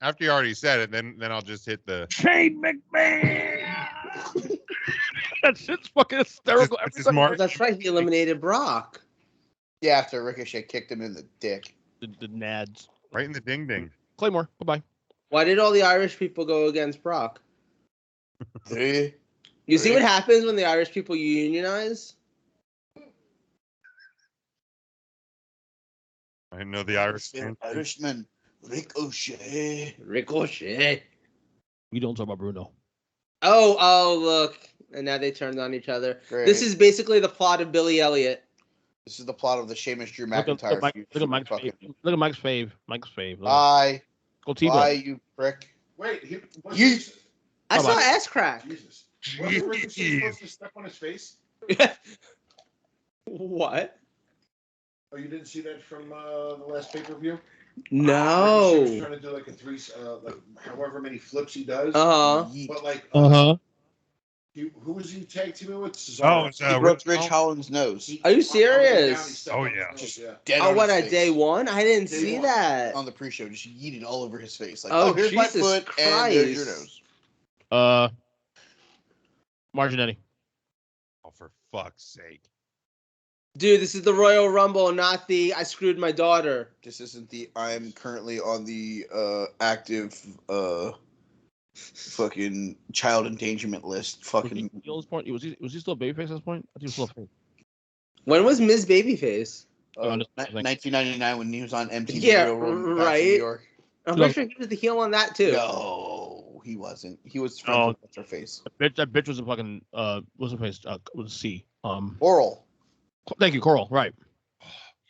after you already said it, then I'll just hit the Shane McMahon. That shit's fucking hysterical. It's Every just time That's right. He eliminated Brock. Yeah, after Ricochet kicked him in the dick. the nads. right in the ding ding. Claymore. Bye bye. Why did all the Irish people go against Brock? Hey, You see what happens when the Irish people unionize? I know the Irish. Irishman. Ricochet. Ricochet. We don't talk about Bruno. Oh, look. And now they turned on each other. Great. This is basically the plot of Billy Elliot. This is the plot of the Sheamus Drew Look at, McIntyre feud. look at Mike's Fucking- fave. Look at Mike's fave. Mike's fave. Look at Bye. Go T-Bone. Bye, you prick. Wait, You- I saw Bye-bye. ass crack. Jesus. Wasn't Ricochet supposed to step on his face? What? Oh, you didn't see that from the last pay-per-view? No. Ricochet was trying to do like a three, like however many flips he does. Yeet. But like, who was he tag teaming with? Oh, Cesaro. it's He broke Rich Holland's nose. He- Are you on the way serious? down, he stepped Oh, on his yeah. nose, Just yeah. dead Oh, on what, his at face. day one? I didn't Day see one. that. On the pre-show, just yeeted all over his face. Like, Oh, here's my Jesus foot, and there's your Christ. nose. Marginetti. Oh, for fuck's sake! Dude, this is the Royal Rumble, not the I screwed my daughter. This isn't the I'm currently on the active fucking child endangerment list. Was Fucking he heel at this point? Was he still a babyface at this point? I think he was still a face. When was Ms. Babyface? Oh, just- 1999 when he was on MTV Yeah, Real World back in right. New York. I'm pretty sure he was the heel on that too. No, he wasn't. He was friends Oh. with what's her face. That bitch was a fucking what's her face? Was a C. Oral. Thank you, Coral. Right.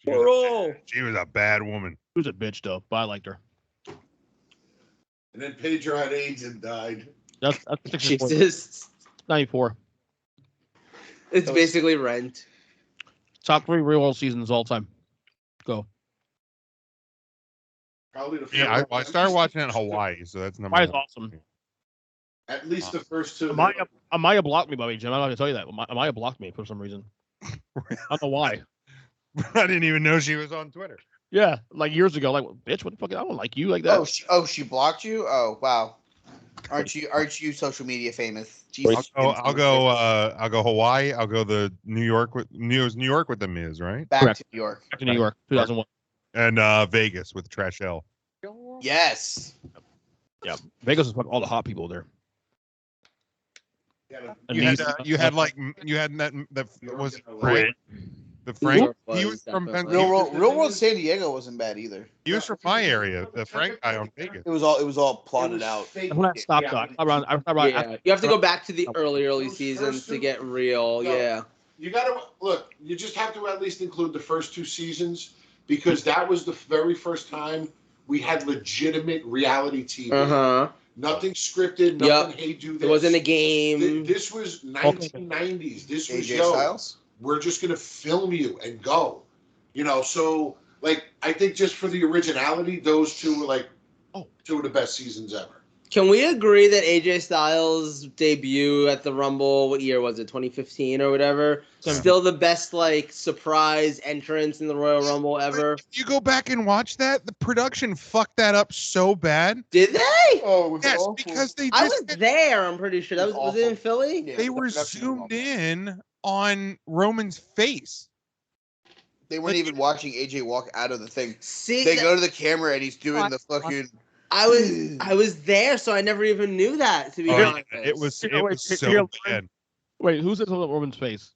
She was a bad woman. She was a bitch though, but I liked her. And then Pedro had AIDS and died. That's 64. Jesus. 94. It's basically Rent. Top 3 real world seasons all time. Go. Probably the Yeah, I first- started watching it in Hawaii, so that's number Hawaii's one. awesome. At least the first two. Amaya blocked me, Bobby Jim. I'm not gonna tell you that. Amaya blocked me for some reason. I don't know why. I didn't even know she was on Twitter. Yeah, like years ago. Like, bitch, what the fuck? I don't like you like that. She blocked you? Oh wow. Aren't you social media famous? Jesus. I'll go Hawaii. I'll go the New York with the Miz, right? Back Correct. to New York. Back to New York, 2001. And Vegas with Trash L. Yes. Yeah, Vegas is fucking all the hot people there. You had that was Frank. The Frank. He was from Definitely. Real World San Diego wasn't bad either. He was from my area. The Frank guy on Vegas. It was all plotted out. That's when I stopped. Around Yeah, you have to go back to the early seasons to get real. No. Yeah. You gotta look. You just have to at least include the first two seasons because that was the very first time we had legitimate reality TV. Nothing scripted. Nothing. Hey, do this. It wasn't a game. This was 1990s. This was AJ Styles. We're just gonna film you and go. So like I think just for the originality, those two were like two of the best seasons ever. Can we agree that AJ Styles' debut at the Rumble, what year was it, 2015 or whatever, still the best like surprise entrance in the Royal Rumble ever? If you go back and watch that, the production fucked that up so bad. Did they? Oh, it was Yes, awful. because they I just was there. I'm pretty sure that was it in Philly. Yeah, they the were production was zoomed awful. in on Roman's face. They weren't even watching AJ walk out of the thing. See, They go to the camera and he's doing the fucking. I was there, so I never even knew that. To be Oh, honest, yeah, it was so here- bad. Wait, who's this on the woman's face?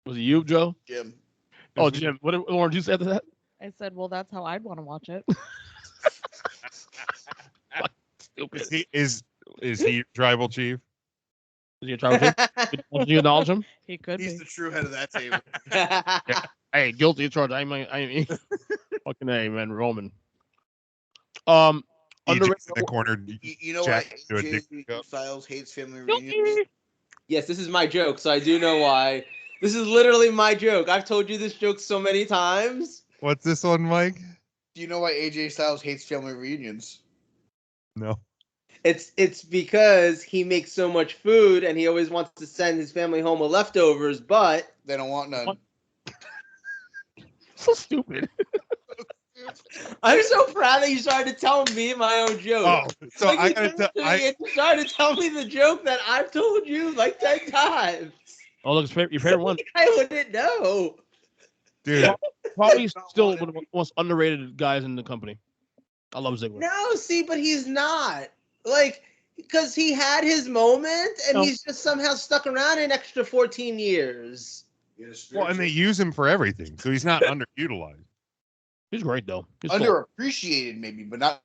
Was it you, Joe? Jim. Oh, Jim. What did Lauren, you say to that? I said, well, that's how I'd want to watch it. Stupid. Is he tribal chief? Is he a tribal chief? Did you acknowledge him? He could He's be. the true head of that table. Hey, guilty of charge. I mean, fucking A, man, Roman. EJ Underrated. in the corner. You know Jack what? to a dick AJ cup. Styles hates family reunions. Yes, this is my joke, so I do know why. This is literally my joke. I've told you this joke so many times. What's this one, Mike? Do you know why AJ Styles hates family reunions? No. It's because he makes so much food and he always wants to send his family home with leftovers, but They don't want none. What? So stupid. I'm so proud that you started to tell me my own joke. Oh, so Like, I you gotta tell. started to tell me the joke that I've told you like 10 times. Oh, look, your favorite one. I wouldn't know. Dude, Probably still one of the most underrated guys in the company. I love Ziggler. No, see, but he's not. Like, because he had his moment, and he's just somehow stuck around an extra 14 years. well, and they use him for everything, so he's not underutilized. He's great though. He's cool. Underappreciated, maybe, but not.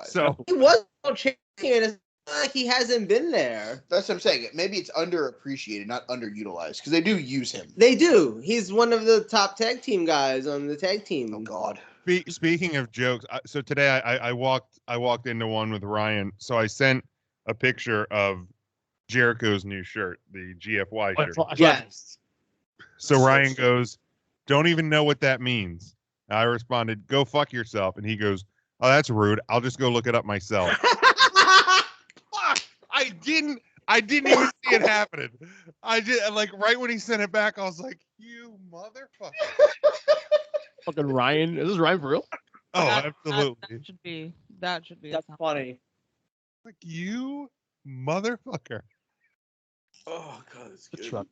So He was a champion. It's not like he hasn't been there. That's what I'm saying. Maybe it's underappreciated, not underutilized, because they do use him. They do. He's one of the top tag team guys on the tag team. Oh God. Speaking of jokes, so today I walked into one with Ryan. So I sent a picture of Jericho's new shirt, the GFY shirt. Yes. So Ryan goes, "Don't even know what that means." I responded, "Go fuck yourself." And he goes, "Oh, that's rude. I'll just go look it up myself." Fuck! I didn't even see it happening. I did, like, right when he sent it back, I was like, "You motherfucker!" Fucking Ryan. Is this Ryan for real? Oh, That absolutely. That should be. That's funny. Like, you motherfucker. Oh God, it's Good good. truck.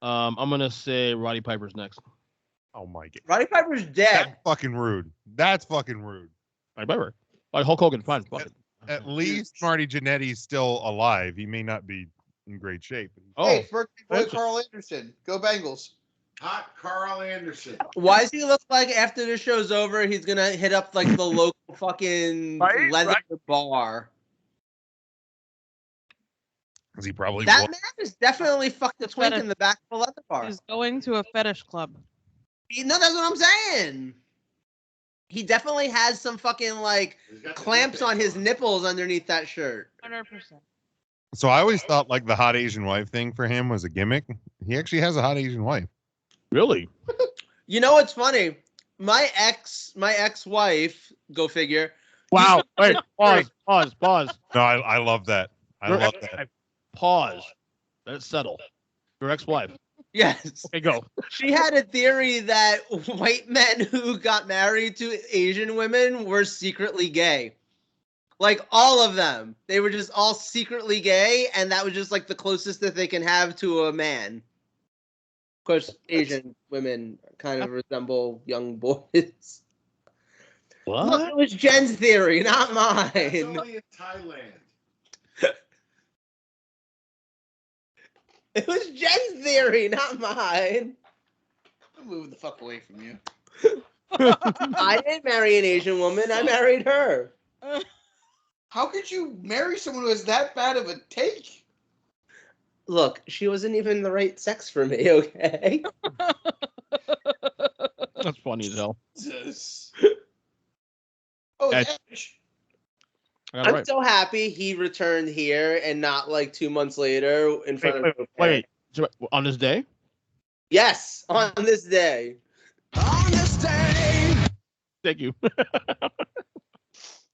I'm gonna say Roddy Piper's next. Oh my god. Roddy Piper's dead. That's fucking rude. That's fucking rude. Roddy Piper. Like Hulk Hogan. Fine. Fuck it. At least Marty Jannetty's still alive. He may not be in great shape. Oh, Hey, it's birthday boy Anderson. Carl Anderson. Go Bengals. Hot Carl Anderson. Why does he look like after the show's over, he's gonna hit up like the local fucking Right, leather bar? Because he probably That was. man is definitely fucked the twink in the back of a leather bar. He's going to a fetish club. No, that's what I'm saying. He definitely has some fucking like clamps on his nipples underneath that shirt. 100%. So I always thought like the hot Asian wife thing for him was a gimmick. He actually has a hot Asian wife. really? You know what's funny? My ex-wife, go figure. Wow. Wait. Pause. No, I love that. I Your love ex- that. Pause. Let it settle. Your ex-wife. Yes. Okay, go. She had a theory that white men who got married to Asian women were secretly gay. Like all of them. They were just all secretly gay, and that was just like the closest that they can have to a man. Of course, Asian women kind of resemble young boys. What? Look, it was Jen's theory, not That's mine. only in Thailand. It was Jen's theory, not mine. I'll move the fuck away from you. I didn't marry an Asian woman. I married her. How could you marry someone who has that bad of a take? Look, she wasn't even the right sex for me, okay? That's funny as hell. Jesus. Oh, it's Edge. I got it I'm right. so happy he returned here and not like 2 months later in front of Wait. So, on this day? Yes, on this day. On this day. Thank you.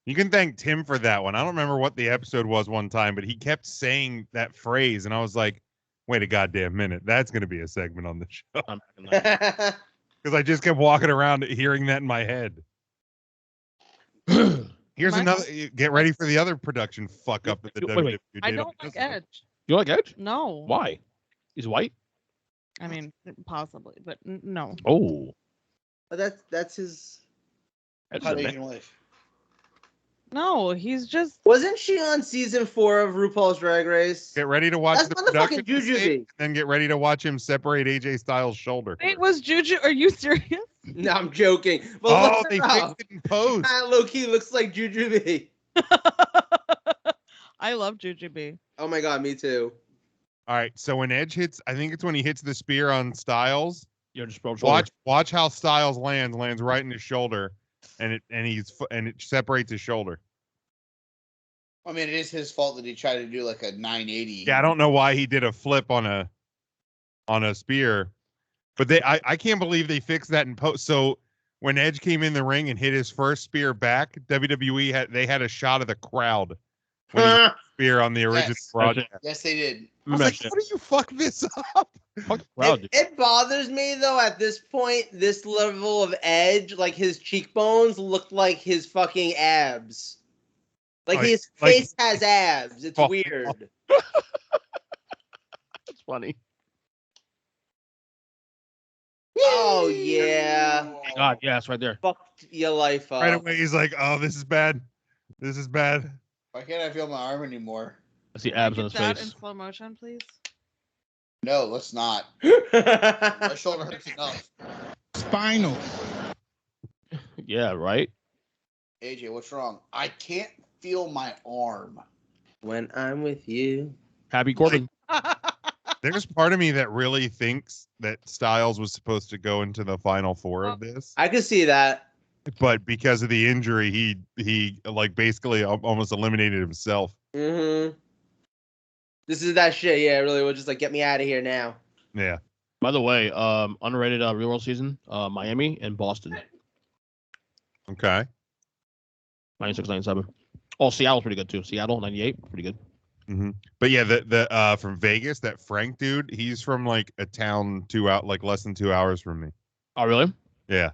You can thank Tim for that one. I don't remember what the episode was one time, but he kept saying that phrase, and I was like, wait a goddamn minute. That's going to be a segment on the show. I'm not- Because I just kept walking around hearing that in my head. Here's My- another. Get ready for the other production fuck up that the Wait, WWE wait. did. I on don't this like one. Edge. You like Edge? No. Why? He's white? I mean, possibly, but no. Oh. But that's his. Edge is Hot a man. Asian wife. No, he's just. Wasn't she on season 4 of RuPaul's Drag Race? Get ready to watch That's the motherfucking production Jujubee. mistake, then get ready to watch him separate AJ Styles' shoulder. Wait, was Juju? Are you serious? No, I'm joking. But Oh, look they her up. fixed it in post. That low-key looks like Jujubee. I love Jujubee. Oh my god, me too. All right, so when Edge hits, I think it's when he hits the spear on Styles. You're just broke shoulder. Watch how Styles lands right in his shoulder, and it separates his shoulder. I mean, it is his fault that he tried to do like a 980. Yeah, I don't know why he did a flip on a spear, but I can't believe they fixed that in post. So when Edge came in the ring and hit his first spear back, WWE had a shot of the crowd when he hit the spear on the original Yes. broadcast. Yes, they did. I was like, how do you fuck this up? Fuck the crowd, dude. It bothers me though at this point, this level of Edge, like his cheekbones look like his fucking abs. Like his face has abs. It's Oh. weird. That's funny. Oh yeah. God, yeah, it's right there. Fucked your life up. Right away, he's like, "Oh, this is bad. This is bad." Why can't I feel my arm anymore? I see Can I abs on get his that face. in slow motion, please? No, let's not. My shoulder hurts enough. Spinal. Yeah, right. AJ, what's wrong? I can't feel my arm. When I'm with you. Happy Corbin. There's part of me that really thinks that Styles was supposed to go into the final four of this, I could see that. but because of the injury, he like basically almost eliminated himself. Mm-hmm. This is that shit. Yeah, it really would just like get me out of here now. Yeah. By the way, underrated Real World season, Miami and Boston. Okay. 96, 97. Oh, Seattle's pretty good too. Seattle, 98, pretty good. Mm-hmm. But yeah, the from Vegas, that Frank dude, he's from like a town like less than 2 hours from me. Oh, really? Yeah.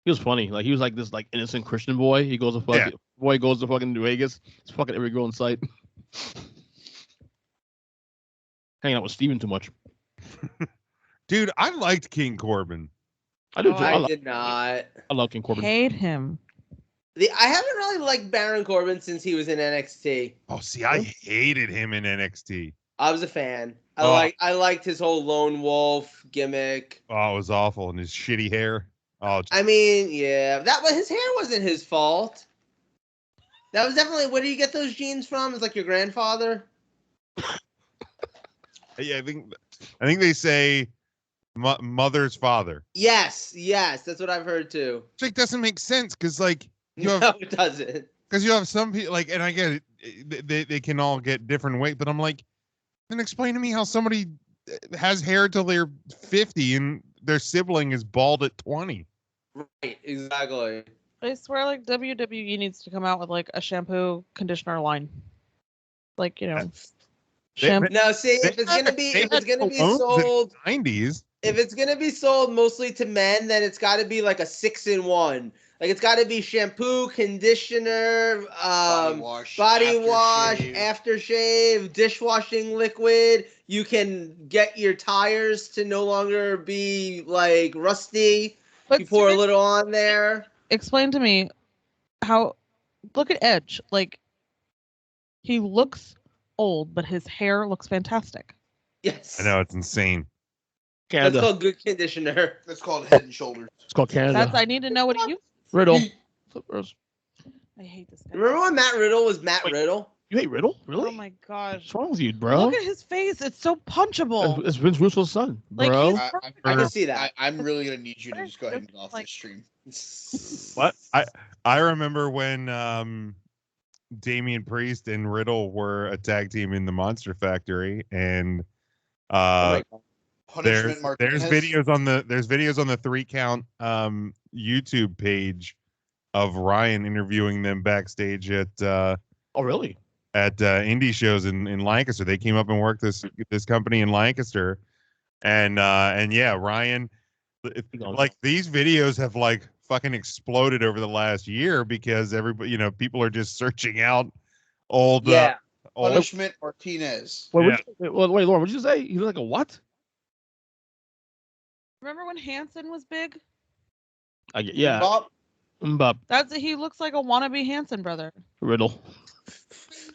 He was funny. Like he was like this like innocent Christian boy. He goes to fucking boy goes to fucking Vegas. He's fucking every girl in sight. Hanging out with Steven too much. Dude, I liked King Corbin. I do Oh, too. I did not. I love King Corbin. Hate him. I haven't really liked Baron Corbin since he was in NXT. Oh, see, I hated him in NXT. I was a fan. Oh. I liked his whole lone wolf gimmick. Oh, it was awful, and his shitty hair. Oh, I mean, yeah, his hair wasn't his fault. That was definitely. Where do you get those genes from? It's like your grandfather. yeah, I think they say mother's father. Yes, that's what I've heard too. Which like doesn't make sense because like you No, have it doesn't. because you have some people like, and I get it, they can all get different weight, but I'm like, then explain to me how somebody has hair till they're 50 and their sibling is bald at 20. Right, exactly. I swear, like WWE needs to come out with like a shampoo conditioner line. Like, you know, shampoo. No, see, if it's gonna be sold, 90s. if it's gonna be sold mostly to men, then it's got to be like a 6-in-1. Like it's got to be shampoo, conditioner, body wash, aftershave, dishwashing liquid. You can get your tires to no longer be like rusty. But you pour a little on there. Explain to me how. Look at Edge. Like he looks old, but his hair looks fantastic. Yes, I know, it's insane. Canada. That's called good conditioner. That's called Head and Shoulders. It's called Canada. I need to know what he uses. Riddle. I hate this guy. Remember when Matt Riddle was Matt Riddle? You hate Riddle? Really? Oh my gosh. What's wrong with you, bro? Look at his face. It's so punchable. It's Vince Russo's son, Like, bro. he's I can see that. I'm really gonna need you to just go ahead and get off this stream. What? I remember when Damian Priest and Riddle were a tag team in the Monster Factory, and there's videos on the 3 Count YouTube page of Ryan interviewing them backstage at oh really? At indie shows in Lancaster. They came up and worked this company in Lancaster, and yeah, Ryan, like these videos have like fucking exploded over the last year because everybody, you know, people are just searching out old Punishment Martinez. Wait, Lauren, what did you say? You look like a what? Remember when Hanson was big? Yeah. Mbop. He looks like a wannabe Hanson brother. Riddle.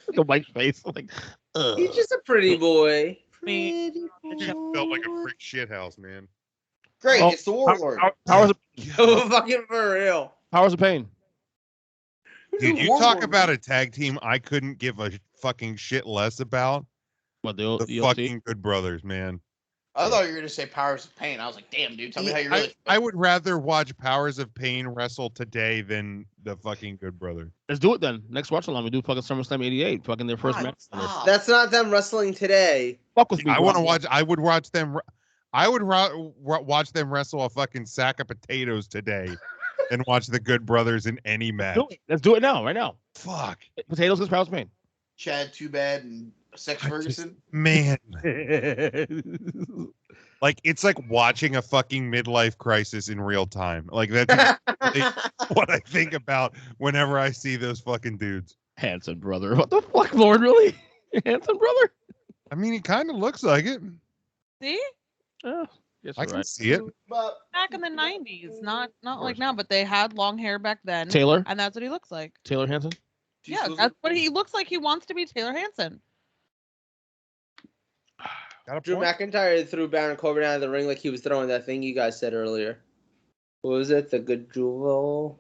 Like a white face. Like, he's just a pretty boy. It felt like a freak shithouse, man. Great, it's the Warlord. Powers of fucking for real. Powers of Pain. Dude, you talk about a tag team I couldn't give a fucking shit less about. What, the fucking Good Brothers, man. I thought you were going to say Powers of Pain. I was like, damn, dude, tell me how you really I would rather watch Powers of Pain wrestle today than the fucking Good Brothers. Let's do it then. Next watch along, we do fucking SummerSlam 88. Fucking their first match. That's not them wrestling today. Fuck with me. I want to watch. I would watch them. I would watch them wrestle a fucking sack of potatoes today and watch the Good Brothers in any match. Let's do it now, right now. Fuck. Potatoes against Powers of Pain. Chad Too Bad and Sex Ferguson. Man. Like, it's like watching a fucking midlife crisis in real time. Like, that's what I think about whenever I see those fucking dudes. Hanson brother. What the fuck, Lord? Really? Hanson brother? I mean, he kind of looks like it. See? Yes, I you're can right. see it. But Back in the 90s, not like now, but they had long hair back then. Taylor? And that's what he looks like. Taylor Hanson? Yeah, that's what he looks like. He wants to be Taylor Hanson. Got a Drew point. McIntyre threw Baron Corbin out of the ring like he was throwing that thing you guys said earlier. What was it? The good jewel?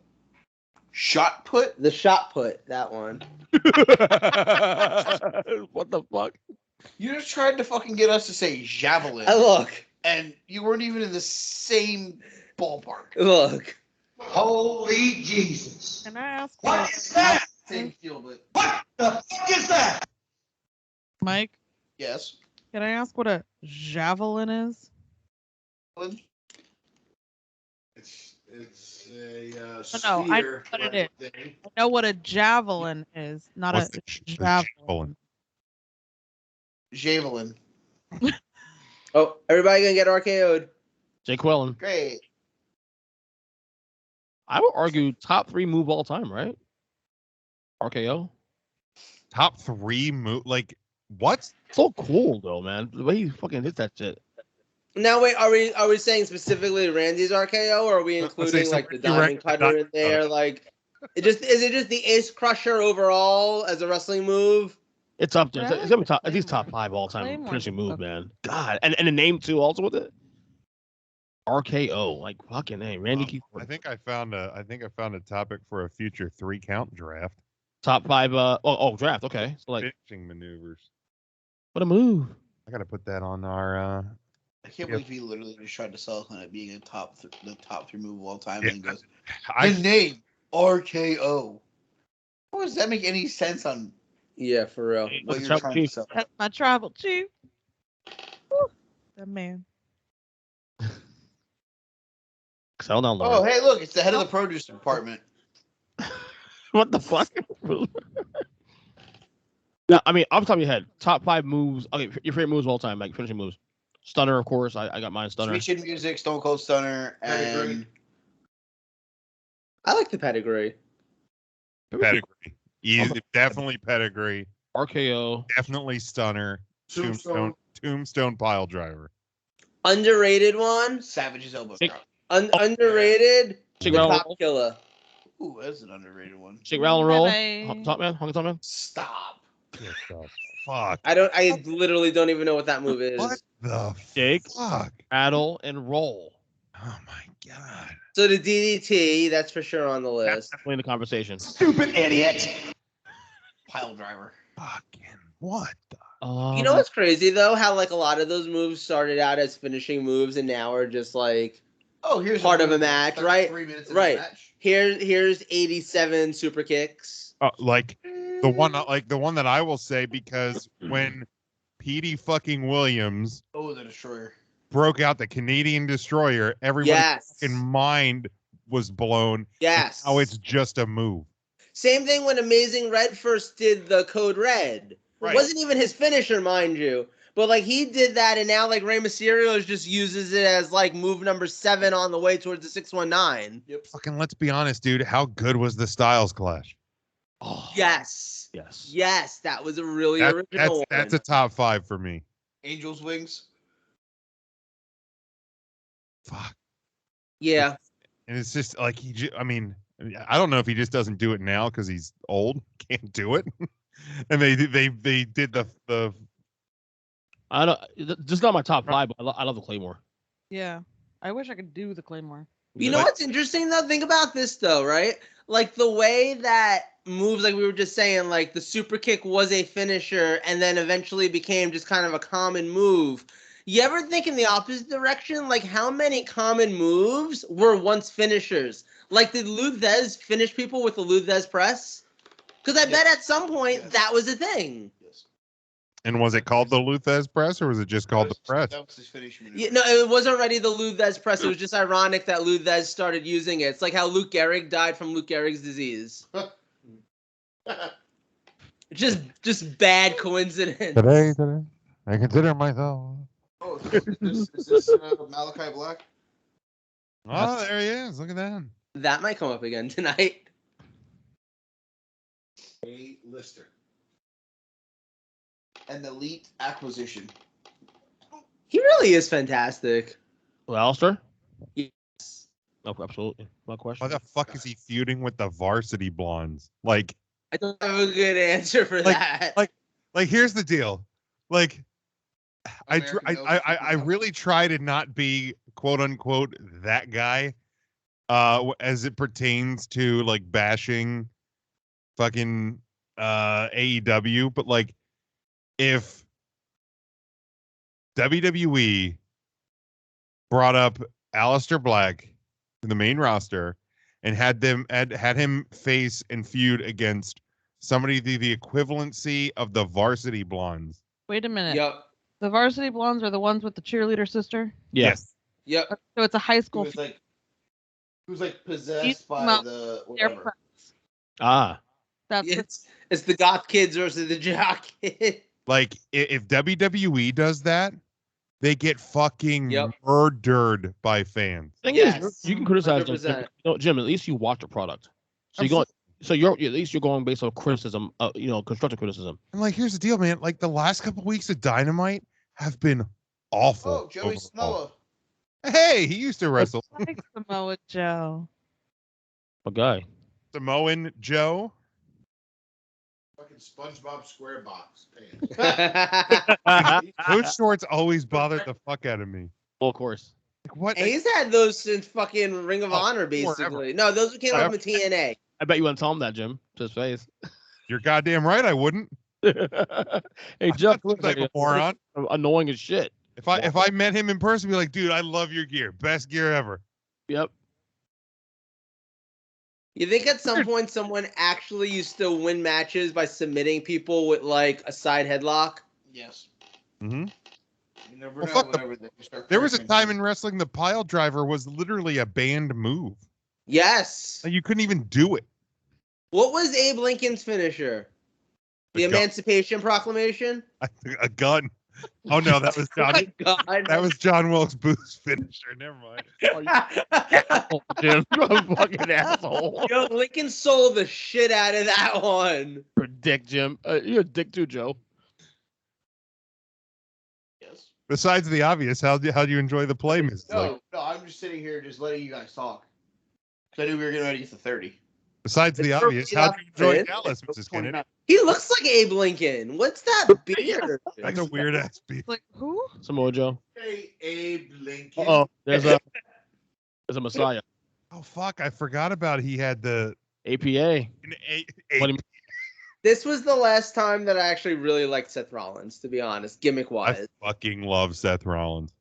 shot put. The shot put, that one. What the fuck? You just tried to fucking get us to say javelin, Look. and you weren't even in the same ballpark. Look. Holy Jesus. Can I ask What is that? Same field, but What the fuck is that? Mike, yes. can I ask what a javelin is? It's a No, I know sphere. what it like is. thing. I know what a javelin is, not What's a the javelin. Javelin. Oh, everybody gonna get RKO'd. Jay Quellen. Great. I would argue top 3 move all time, right? RKO. Top 3 move, like what? So cool though, man. The way he fucking hit that shit. Now wait, are we saying specifically Randy's RKO, or are we Let's say including like the somebody Diamond ranked the Cutter in Diamond there? Cutter. Like, is it just the Ace Crusher overall as a wrestling move? It's up there. But I It's like gonna be the top. At least Claymore. top 5 all time Claymore's finishing move, okay. man. God, and the name too, also with it. RKO, like fucking name. Randy Keith. I think I found a topic for a future 3 count draft. Top 5. Draft. Okay, so like Finishing maneuvers. what a move. I gotta put that on our. I can't believe he literally just tried to sell us on it being the top 3 move of all time, Yeah, and then goes I the name RKO. How does that make any sense on Yeah, for real. what That's you're a trying to chief. sell? That's my travel too. Woo, that man. Sell down Oh, lower. hey, look, it's the head of the produce department. What the fuck? Now, I mean, off the top of your head, top 5 moves. Okay, your favorite moves of all time, like finishing moves. Stunner, of course. I got mine. Stunner. Sweet Chin Music, Stone Cold Stunner, Pedigree. and I like the pedigree. pedigree. Definitely pedigree. RKO. Definitely stunner. Tombstone. Tombstone pile driver. Underrated one. Savage's elbow Shake- drop. Underrated. Shake, The rattle, Cop roll. Killer. Ooh, that's an underrated one. Shake, rattle, and roll. Bye-bye. Top man. Honky top man. Stop. What the fuck? I literally don't even know what that move is. What the Jake. fuck? Rattle and roll. Oh my god. So the DDT, that's for sure on the That's list. definitely in the conversation. Stupid idiot. Pile driver. Fucking what the? You know what's crazy though? How like a lot of those moves started out as finishing moves and now are just like Oh, here's Part of a move match, that's right? 3 minutes in Right. the match. here's 87 super kicks. Like the one that I will say, because when Petey fucking Williams Oh, the destroyer. broke out the Canadian Destroyer, everyone's Yes. fucking mind was blown. Yes. How it's just a move. Same thing when Amazing Red first did the Code Red. Right. It wasn't even his finisher, mind you. But like he did that, and now like Rey Mysterio just uses it as like move number 7 on the way towards the 619. Yep. Fucking let's be honest, dude. How good was the Styles Clash? Oh, Yes. yes. Yes, that was a really original That's one. a top 5 for me. Angel's Wings. Fuck. Yeah. And it's just like I mean, I don't know if he just doesn't do it now because he's old, can't do it. And they did the I don't. Just not my top 5, but I love the Claymore. Yeah. I wish I could do the Claymore. You know what's interesting though? Think about this though, right? Like the way that moves, like we were just saying, like the super kick was a finisher and then eventually became just kind of a common move. You ever think in the opposite direction? Like how many common moves were once finishers? Like did Luthez finish people with the Luthez press? Because I bet at some point that was a thing. Yes. And was it called the Luthez press or was it just called the press? That was his finishing maneuver. Yeah, no, it was already the Luthez press. It was just ironic that Luthez started using it. It's like how Luke Gehrig died from Luke Gehrig's disease. Just bad coincidence. Today, I consider myself. Oh, is this Malachi Black? Oh, there he is. Look at that. That might come up again tonight. A lister. An elite acquisition. He really is fantastic. Alistair? Yes. No, absolutely. No question. Why the fuck is he feuding with the Varsity Blondes? Like, I don't have a good answer for that. like here's the deal. Like, American I really try to not be quote unquote that guy, as it pertains to like bashing fucking AEW, but like if WWE brought up Aleister Black to the main roster and had him face and feud against somebody the equivalency of the Varsity Blondes. Wait a minute. Yep. The Varsity Blondes are the ones with the cheerleader sister? Yes. Yep. So it's a high Who school. was like possessed He's by about the They're whatever. friends. Ah. That's It's the goth kids versus the jock kid. Like if WWE does that, they get fucking Yep. murdered by fans. Thing Yes. is, you can criticize them. 100%. No, Jim, at least you watch the product. So you're at least you're going based on criticism, constructive criticism. And like, here's the deal, man. Like the last couple weeks of Dynamite have been awful. Oh, Joey overall. Samoa. Hey, he used to wrestle. like Samoa Joe. A guy. Samoan Joe. Fucking SpongeBob SquareBox pants. Well, Those shorts always bothered the fuck out of me. of course. Like what? And he's had those since fucking Ring of Honor, forever. basically. No, those came up with TNA. I bet you wouldn't tell him that, Jim. To his face. You're goddamn right. I wouldn't. Hey, Jeff looks Like like a moron. annoying as shit. If I met him in person, I'd be like, dude, I love your gear. Best gear ever. Yep. You think at some point someone actually used to win matches by submitting people with like a side headlock? Yes. Mm-hmm. You never Well, know fuck whenever they start There was a cursing. time in wrestling the pile driver was literally a banned move. Yes. Like, you couldn't even do it. What was Abe Lincoln's finisher? The A gun. Emancipation Proclamation? A gun. Oh no, that was Oh John. my God. That was John Wilkes Booth's finisher. Never mind. Oh, Jim, you're a fucking asshole. Yo, Lincoln sold the shit out of that one. You're a dick, Jim. You're a dick too, Joe. Yes. Besides the obvious, how do you enjoy the play, Mrs. Lake? No, I'm just sitting here just letting you guys talk. Because I knew we were getting ready to 30. Besides the It's obvious, perfectly how do you enjoy off Dallas, Mrs. Kennedy? He looks like Abe Lincoln. What's that beard? That's a weird ass beat. Like, who? Samoa Joe. Hey, Abe Lincoln. Oh, there's a Messiah. Oh fuck, I forgot about he had the APA. What do you This was the last time that I actually really liked Seth Rollins, to be honest, gimmick I wise. fucking love Seth Rollins.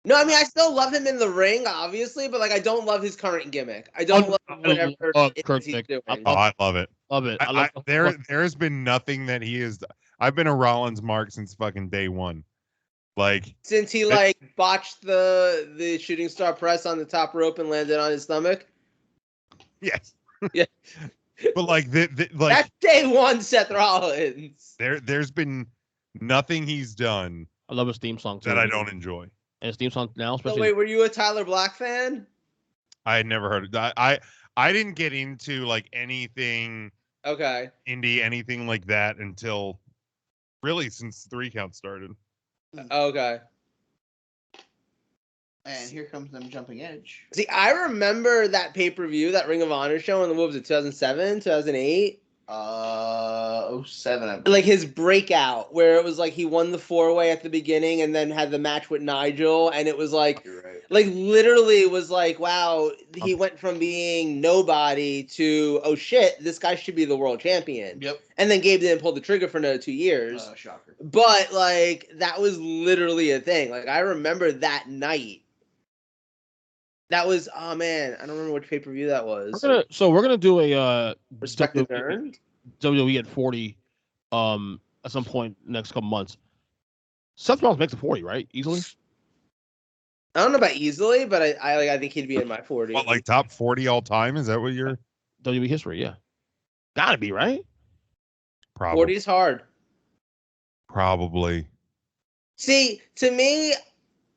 No, I mean I still love him in the ring, obviously, but like I don't love his current gimmick. I don't love whatever it is he's doing. Oh, I love it. Love it. I love There has been nothing that he is. I've been a Rollins mark since fucking day one. Like Since he like botched the shooting star press on the top rope and landed on his stomach. yes, Yeah. But like like That's day one, Seth Rollins. there's been nothing he's done I love his theme song too. that I don't enjoy. And his theme song now, So especially. wait, were you a Tyler Black fan? I had never heard of I didn't get into like anything Okay. indie, anything like that until really since 3 Count started. Okay. And here comes them jumping edge. See, I remember that pay-per-view, that Ring of Honor show in the, what was it, 2007, 2008? 07. I believe. Like his breakout, where it was like he won the 4-way at the beginning and then had the match with Nigel, and it was like, You're right. like literally was like, wow, he went from being nobody to, oh shit, this guy should be the world champion. Yep. And then Gabe didn't pull the trigger for another 2 years. Shocker. But like that was literally a thing. Like I remember that night. That was, oh man, I don't remember which pay-per-view that was. We're gonna do a Respect is earned. WWE at 40 at some point next couple months. Seth Rollins makes a 40, right? Easily. I don't know about easily, but I think he'd be in my 40. What, like top 40 all time? Is that what you're WWE history, yeah. Gotta be, right? probably 40 is hard. probably. See, to me,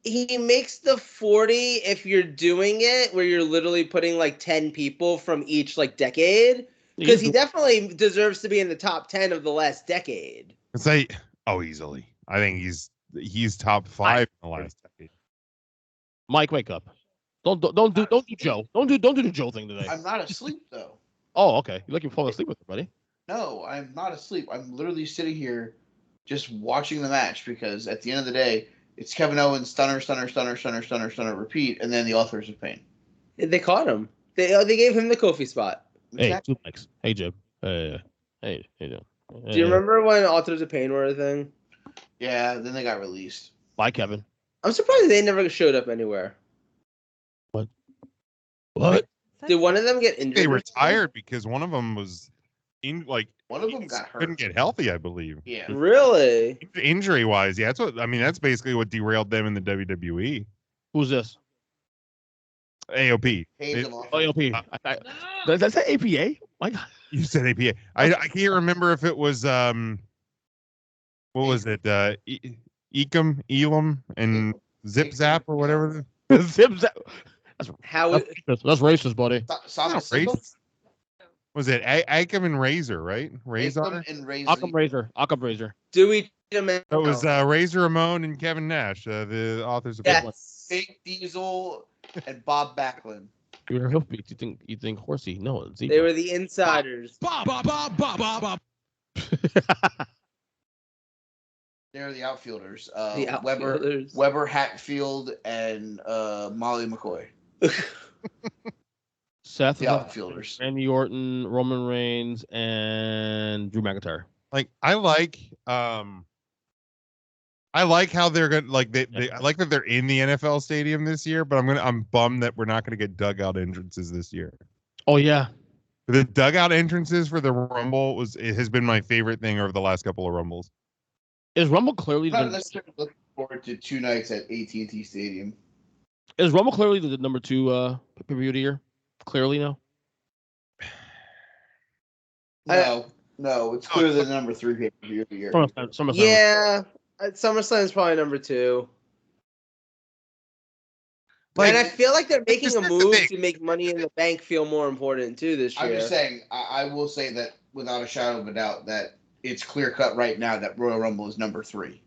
he makes the 40 if you're doing it where you're literally putting like 10 people from each like decade. Because he definitely deserves to be in the top 10 of the last decade. It's like easily. I think he's top 5 in the last decade. Mike, wake up. Don't do Joe. Don't do the Joe thing today. I'm not asleep though. Oh, okay. You're like you're falling asleep with her, buddy. No, I'm not asleep. I'm literally sitting here just watching the match because at the end of the day, it's Kevin Owens stunner, repeat, and then the Authors of Pain. They caught him. They gave him the Kofi spot. Hey, Exactly. 2 mics. Hey, Jim. Hey, you doing? Do you remember when Authors of Pain were a thing? Yeah, then they got released. Bye, Kevin. I'm surprised they never showed up anywhere. What? Did one of them get injured? They or retired because one of them was One of them got hurt. couldn't get healthy, I believe. Yeah. something? Really? Injury wise, yeah, that's basically what derailed them in the WWE. Who's this? AOP. Pays them off. Oh, AOP. That's that APA? My God. You said APA. I can't remember if it was what was it? Elam and Zip Zap or whatever. Zip zap. How? That's racist, buddy. Sonic Not Signal? racist. Was it Akam and Razor, right? Razor. Akam and Razor. Occam Razor. Dewey Demento. That was Razor Ramon and Kevin Nash, the authors of Yes. Big Diesel and Bob Backlund. You're a hoofbeat. You think horsey? No, it's They were the insiders. They're the outfielders. The outfielders. Weber Hatfield and Molly McCoy. Seth, The outfielders. Randy Orton, Roman Reigns, and Drew McIntyre. Like I like how they're gonna I like that they're in the NFL stadium this year, but I'm bummed that we're not gonna get dugout entrances this year. Oh yeah, The dugout entrances for the Rumble has been my favorite thing over the last couple of Rumbles. is Rumble clearly I'm not the, necessarily looking forward to 2 nights at AT&T Stadium. is Rumble clearly the number 2 pay-per-view of the year? Clearly, no. No, it's clearly the number 3 pay-per-view of the year. SummerSlam. Yeah. SummerSlam's probably number 2. And I feel like they're making a move to make Money in the Bank feel more important too this year. I'm just saying, I will say that without a shadow of a doubt that it's clear cut right now that Royal Rumble is number 3.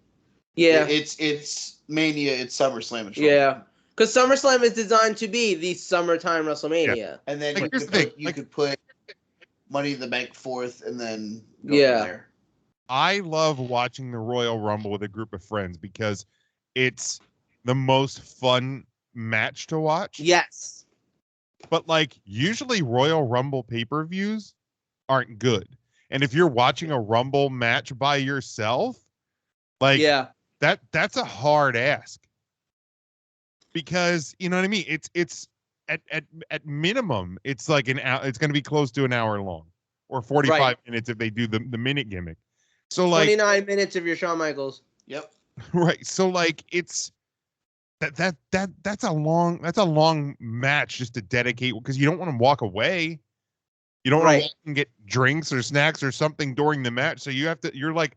Yeah. It's Mania, it's SummerSlam. And Yeah. Because SummerSlam is designed to be the summertime WrestleMania. Yeah. And then Like, you could put Money in the Bank 4th and then go Yeah. from there. I love watching the Royal Rumble with a group of friends because it's the most fun match to watch. Yes. But like usually Royal Rumble pay-per-views aren't good. And if you're watching a Rumble match by yourself, like Yeah. that's a hard ask. Because you know what I mean? It's at minimum, it's like it's going to be close to an hour long or 45 minutes if they do the minute gimmick. So like 29 minutes of your Shawn Michaels. Yep. right. So like it's that's a long match just to dedicate because you don't want to walk away. You don't want to walk and get drinks or snacks or something during the match. So you're like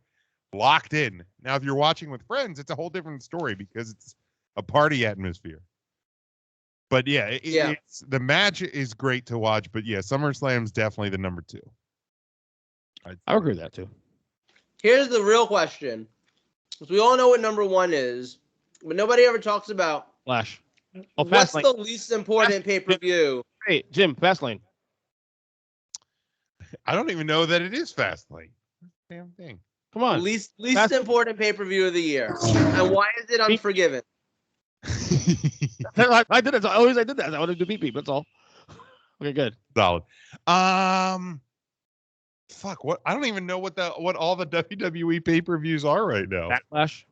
locked in. Now, if you're watching with friends, it's a whole different story because it's a party atmosphere. But yeah, it's the match is great to watch. But yeah, SummerSlam's definitely the number 2. I agree with that too. Here's the real question. Because we all know what number 1 is, but nobody ever talks about Flash. Oh, what's Fastlane. the least important pay-per-view. Hey, Jim, Fastlane. I don't even know that it is Fastlane. Damn thing. Come on. Least important pay-per-view of the year. And why is it Unforgiven? I did it. I did that. I wanted to do beep beep. That's all. Okay, good. Solid. Fuck. What? I don't even know what all the WWE pay-per-views are right now. Backlash.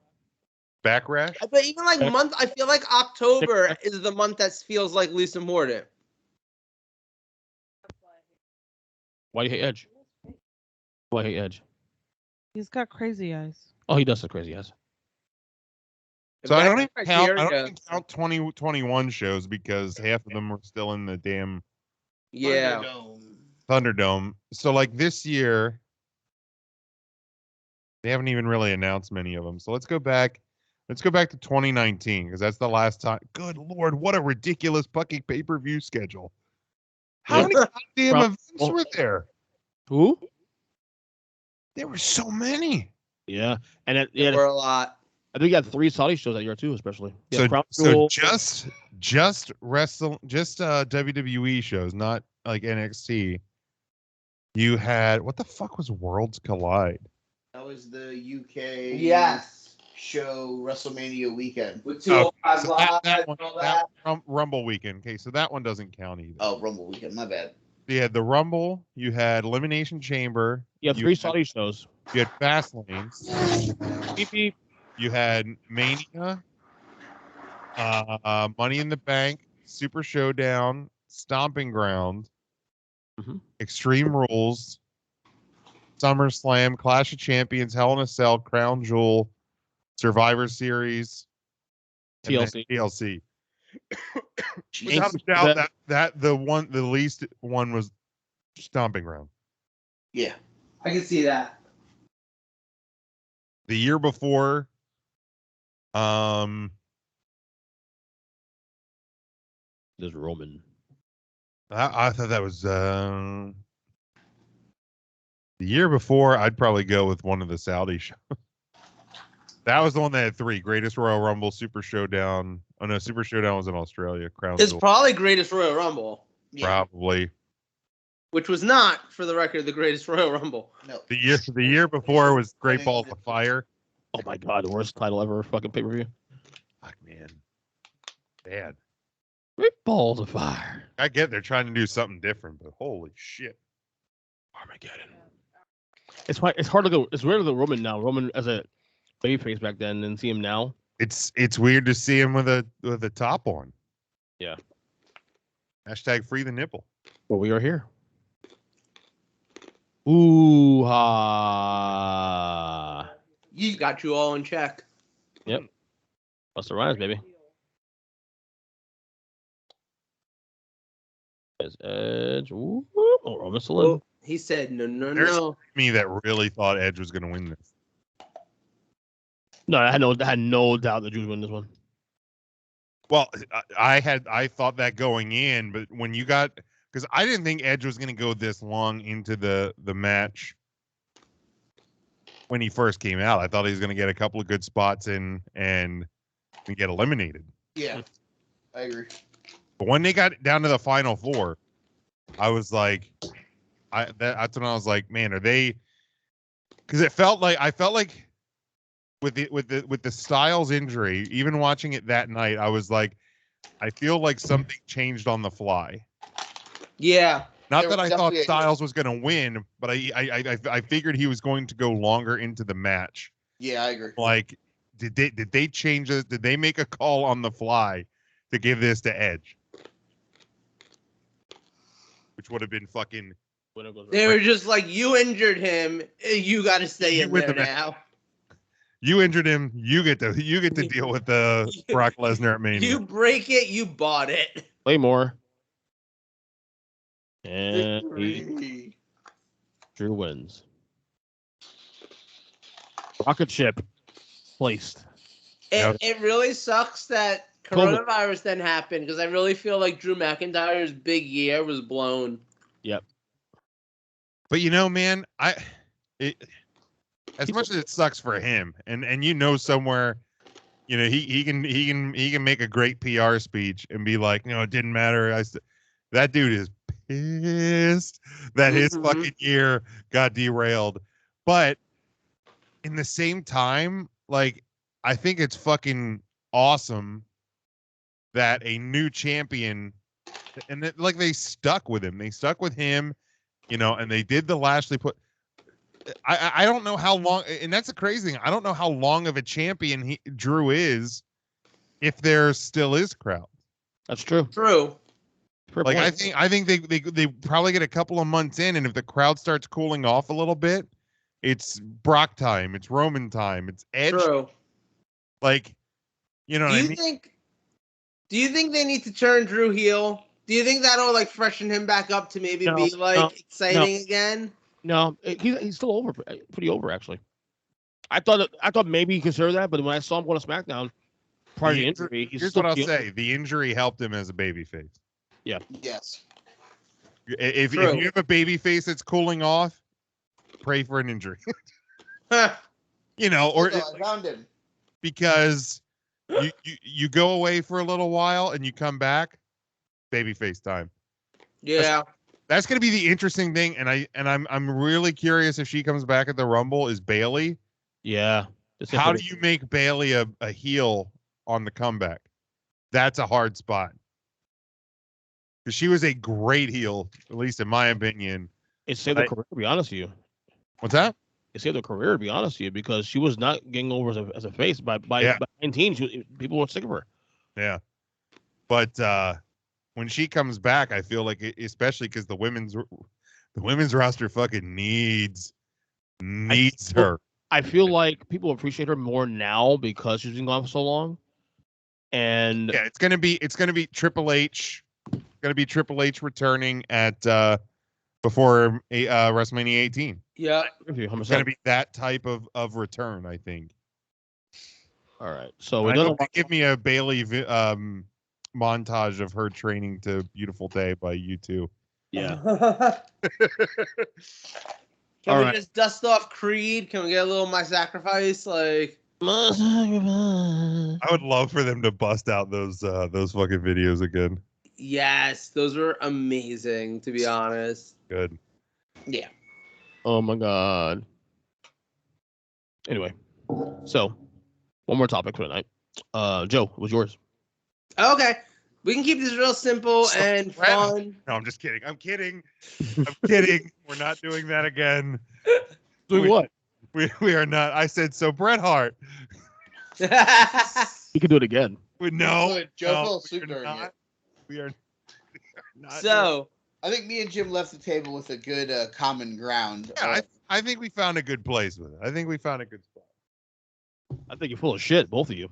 But even like month, I feel like October is the month that feels like least important. Why do you hate Edge? Why do you hate Edge? He's got crazy eyes. Oh, he does have crazy eyes. So I don't even count 2021 shows because half of them are still in the damn Thunderdome. So like this year, they haven't even really announced many of them. So let's go back to 2019 because that's the last time. Good Lord, what a ridiculous fucking pay-per-view schedule. How many goddamn events were there? Who? There were so many. Yeah, and There were a lot. I think you had 3 Saudi shows that year too, especially. Yeah, So just WWE shows, not like NXT. You had what the fuck was Worlds Collide? That was the UK Yes. show WrestleMania weekend. With Oh, 205 so Live that and one, all that. Rumble weekend. Okay, so that one doesn't count either. Oh, Rumble weekend. My bad. You had the Rumble, you had Elimination Chamber, You have 3 Saudi shows. you had Fastlane, Beep, beep. you had Mania, Money in the Bank, Super Showdown, Stomping Ground, Mhm. Extreme Rules, SummerSlam, Clash of Champions, Hell in a Cell, Crown Jewel, Survivor Series, and then TLC. TLC. Jeez. Without a doubt, that the least one was Stomping Ground. Yeah. I can see that. The year before, There's Roman. I thought that was the year before. I'd probably go with one of the Saudi shows. That was the one that had 3: Greatest Royal Rumble, Super Showdown. Oh no, Super Showdown was in Australia. Crown It's Jewel, probably Greatest Royal Rumble, Yeah. probably. which was not, for the record, the Greatest Royal Rumble. No. The year before was Great Balls of Fire. Oh my god, the worst title ever fucking pay-per-view. Fuck, man. Bad. Great balls of fire. I get they're trying to do something different, but holy shit. Armageddon. It's hard to go. It's weird to go Roman now. Roman as a babyface back then, and see him now. It's weird to see him with a top on. Yeah. Hashtag free the nipple. Well, we are here. Ooh ha! You got you all in check. Yep. Busta Rhymes, baby. There's Edge. Ooh, oh, Roman still in. Oh, he said no. There's me that really thought Edge was going to win this. No, I had no doubt that Drew would win this one. Well, I thought that going in, but when you got, because I didn't think Edge was going to go this long into the match when he first came out. I thought he was going to get a couple of good spots in and get eliminated. Yeah. I agree. But when they got down to the final 4, I was like, that's when I was like, man, are they? Because I felt like with the Styles injury, even watching it that night, I was like, I feel like something changed on the fly. Yeah. Not that I thought Styles was going to win, but I figured he was going to go longer into the match. Yeah, I agree. Like, did they change it? Did they make a call on the fly to give this to Edge? Which would have been fucking. They were just like, you injured him. You got to stay in there now. You injured him. You get to deal with the Brock Lesnar at Mania. You break it. You bought it. Play more. And Drew wins. Rocket ship placed. It really sucks that coronavirus then happened, because I really feel like Drew McIntyre's big year was blown. Yep. But you know, man, as much as it sucks for him, and you know somewhere, you know, he can make a great PR speech and be like, it didn't matter. That dude is pissed that his fucking year got derailed. But in the same time, like, I think it's fucking awesome that a new champion, and they stuck with him. They stuck with him, and they did the Lashley put. I don't know how long, and that's the crazy thing. I don't know how long of a champion Drew is, if there still is crowd. That's true. True. Like, I think they probably get a couple of months in, and if the crowd starts cooling off a little bit, it's Brock time, it's Roman time, it's Edge. True. Like, do you think they need to turn Drew heel? Do you think that'll freshen him back up to maybe be exciting again? No, he's still over, pretty over actually. I thought maybe he considered that, but when I saw him going to SmackDown prior to the injury, here's what I'll say: the injury helped him as a babyface. Yeah. Yes. If you have a babyface that's cooling off, pray for an injury. Or I found him. Because You go away for a little while and you come back, babyface time. Yeah. That's going to be the interesting thing, and I'm really curious if she comes back at the Rumble. Is Bailey? Yeah. How do you make Bailey a heel on the comeback? That's a hard spot. Because she was a great heel, at least in my opinion. It saved her career, to be honest with you. What's that? It saved her career, to be honest with you, because she was not getting over as a face. By 19, people were sick of her. Yeah. But when she comes back, I feel like, especially because the women's roster fucking needs her. I feel like people appreciate her more now because she's been gone for so long. And yeah, it's gonna be Triple H. Gonna be Triple H returning at before WrestleMania 18. Yeah, it's gonna be that type of return, I think. All right, so I hope they give me a Bailey montage of her training to "Beautiful Day" by U2. Yeah. Can we just dust off Creed? Can we get a little My Sacrifice? Like, I would love for them to bust out those fucking videos again. Yes, those were amazing, to be honest. Good. Yeah. Oh my god. Anyway, so one more topic for tonight. Joe, what's yours? Okay. We can keep this real simple and fun. No, I'm just kidding. I'm kidding. We're not doing that again. Doing what? We are not. I said so. Bret Hart. You can do it again. Joe fell asleep during it. We are not. So I think me and Jim left the table with a good common ground. Yeah, I think we found a good place with it. I think we found a good spot. I think you're full of shit, both of you.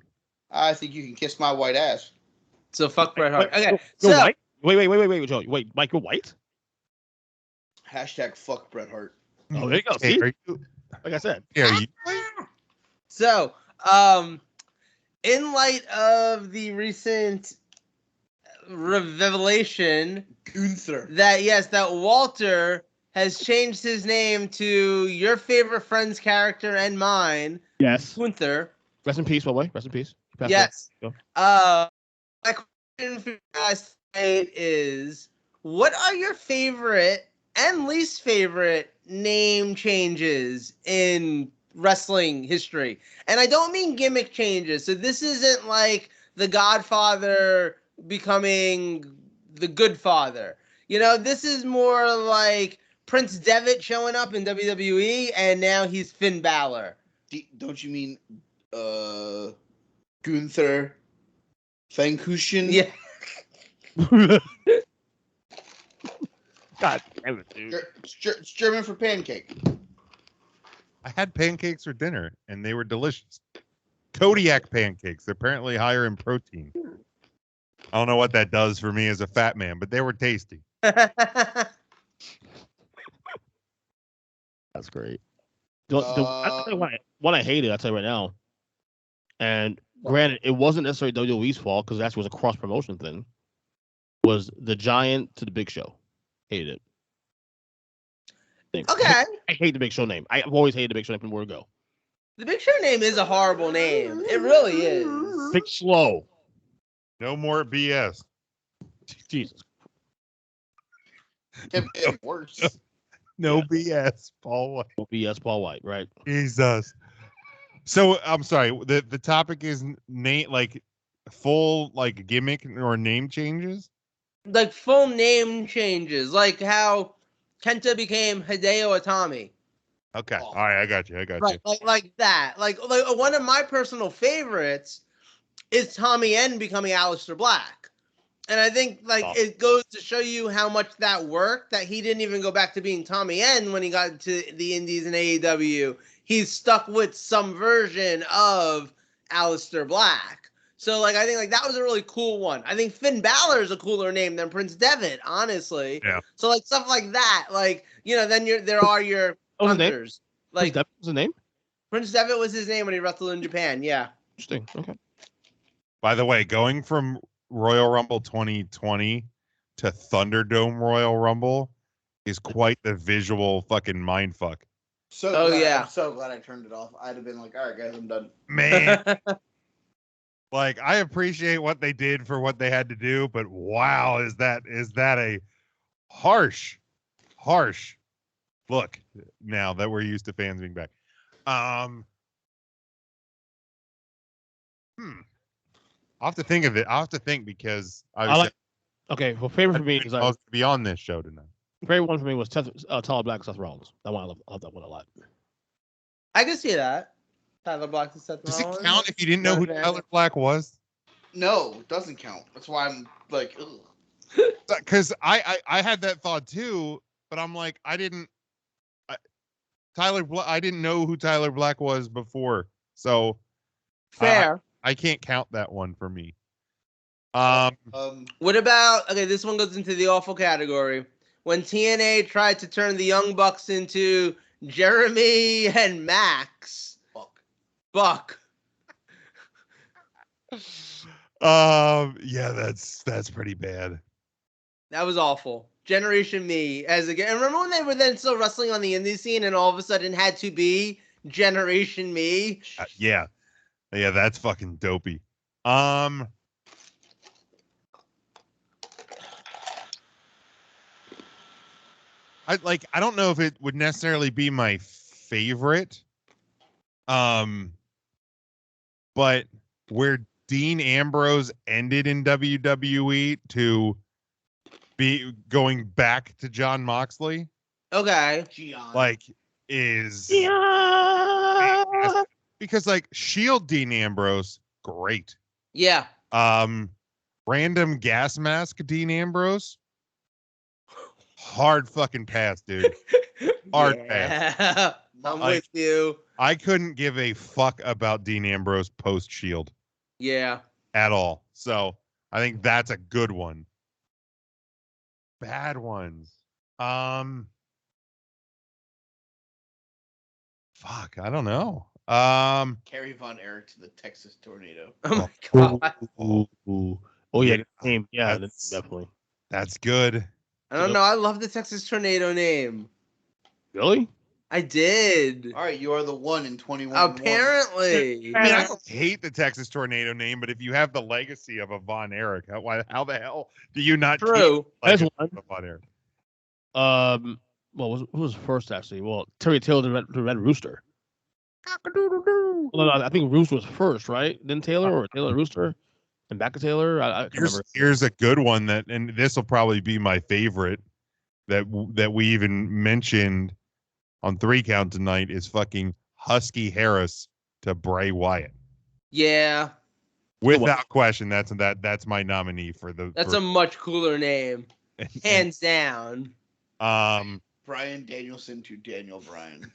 I think you can kiss my white ass. So fuck Bret Hart. Okay. You're white? Wait, Joe. Wait, Mike, you're white? Hashtag fuck Bret Hart. Oh, there you go. Hey, See? Like I said. Yeah. So, in light of the recent revelation Gunther that Walter has changed his name to your favorite Friends character and mine. Yes. Gunther. Rest in peace, by the way. Rest in peace. Yes. My question for you guys tonight is, what are your favorite and least favorite name changes in wrestling history? And I don't mean gimmick changes. So this isn't like The Godfather becoming the Good Father. You know, this is more like Prince Devitt showing up in WWE and now he's Finn Balor. Don't you mean Gunther Pfannkuchen? Yeah. God damn it, dude. It's German for pancake. I had pancakes for dinner, and they were delicious. Kodiak pancakes. They're apparently higher in protein. I don't know what that does for me as a fat man, but they were tasty. That's great. I'll tell you what I hated, I'll tell you right now. And granted, it wasn't necessarily WWE's fault because that was a cross promotion thing. Was the Giant to the Big Show. Hated it. Okay. I hate the Big Show name. I've always hated the Big Show name from where to go. The Big Show name is a horrible name. It really is. Big Slow. No more BS. Jesus. It worse. No BS, Paul White. No BS, Paul White, right? Jesus. So I'm sorry. The topic is name, like full like gimmick or name changes. Like full name changes, like how Kenta became Hideo Itami. Okay, all right, I got you. Right, like that. Like one of my personal favorites is Tommy N becoming Aleister Black, and I think it goes to show you how much that worked. That he didn't even go back to being Tommy N when he got to the Indies and AEW. He's stuck with some version of Aleister Black. So, I think, that was a really cool one. I think Finn Balor is a cooler name than Prince Devitt, honestly. Yeah. So, stuff like that. Then there are your hunters. Prince Devitt was the name? Prince Devitt was his name when he wrestled in Japan, yeah. Interesting, okay. By the way, going from Royal Rumble 2020 to Thunderdome Royal Rumble is quite the visual fucking mindfuck. I'm so glad I turned it off. I'd have been like, all right, guys, I'm done. Man. Like, I appreciate what they did for what they had to do, but wow, is that a harsh look now that we're used to fans being back. I'll have to think of it. I'll have to think because Okay, well, favorite for me is supposed to be on this show tonight. favorite one for me was Tyler Black, Seth Rollins. That one I love that one a lot. I can see that. Tyler Black and Seth Does Rollins. it count if you didn't know who Tyler Black was? No, it doesn't count. That's why I'm like, ugh. Because I had that thought too, but I'm like, I didn't know who Tyler Black was before, so Fair. I can't count that one for me. What about, okay, this one goes into the awful category. When TNA tried to turn the Young Bucks into Jeremy and Max. Buck. Yeah, that's pretty bad. That was awful. Generation Me as again. Remember when they were then still wrestling on the indie scene and all of a sudden had to be Generation Me? Yeah, that's fucking dopey. I don't know if it would necessarily be my favorite. But where Dean Ambrose ended in WWE to be going back to Jon Moxley, Okay. is because Shield Dean Ambrose, great. Yeah. Random gas mask Dean Ambrose, hard fucking pass, dude. Hard pass. I'm with you. I couldn't give a fuck about Dean Ambrose post Shield. Yeah. At all. So I think that's a good one. Bad ones. Fuck, I don't know. Kerry Von Erich to the Texas Tornado. Oh my god. Oh yeah, name. Yeah, definitely. That's good. I don't know. I love the Texas Tornado name. Really? I did. All right, you are the 1 in 21. Apparently. I mean, I don't hate the Texas Tornado name, but if you have the legacy of a Von Erich, how the hell do you not? True. That's one. Of Von Erich? Well, who was first actually? Well, Terry Taylor, the Red Rooster. Well, no, I think Rooster was first, right? Then Taylor or Taylor Rooster, and back to Taylor. I can't remember. Here's a good one and this will probably be my favorite that we even mentioned on 3 Count tonight is fucking Husky Harris to Bray Wyatt. Yeah. Without question, that's my nominee for the. That's a much cooler name, hands down. Brian Danielson to Daniel Bryan.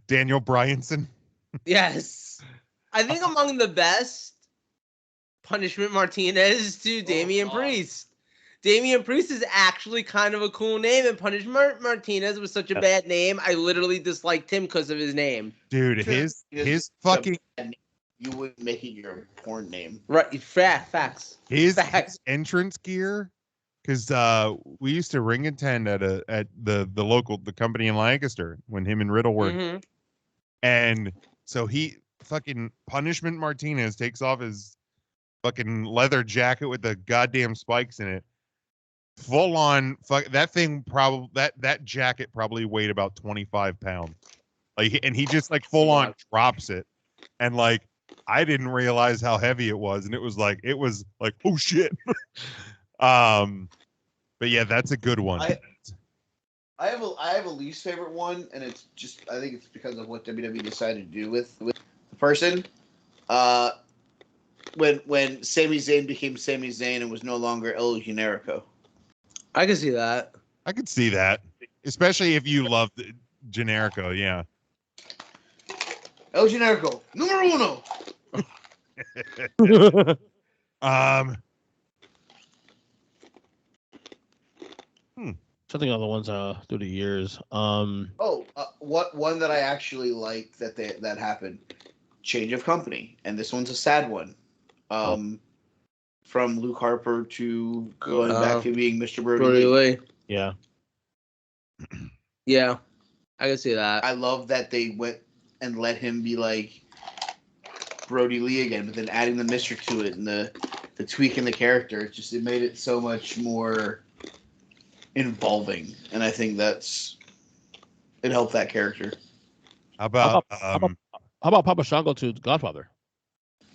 Daniel Bryanson. Yes, I think among the best, Punishment Martinez to Damian Priest. Damian Priest is actually kind of a cool name, and Punishment Martinez was such a bad name. I literally disliked him because of his name. Dude, his fucking. You wouldn't make it your porn name, right? Facts. His entrance gear, because we used to ring attend at the company in Lancaster when him and Riddle were, and so he fucking Punishment Martinez takes off his fucking leather jacket with the goddamn spikes in it. Full on that thing that jacket probably weighed about 25 pounds. And he just full on drops it. And I didn't realize how heavy it was. And it was like oh shit. But yeah, that's a good one. I have a least favorite one, and it's just I think it's because of what WWE decided to do with the person. When Sami Zayn became Sami Zayn and was no longer El Generico. I can see that. I could see that, especially if you love the Generico. Yeah. El Generico, numero uno. Something other ones through the years. What one that I actually like that happened? Change of company, and this one's a sad one. From Luke Harper to going back to being Mr. Brody Lee. Yeah. Yeah. I can see that. I love that they went and let him be Brody Lee again, but then adding the Mister to it and the tweak in the character, it made it so much more involving, and I think it helped that character. How about How about Papa Shango to Godfather?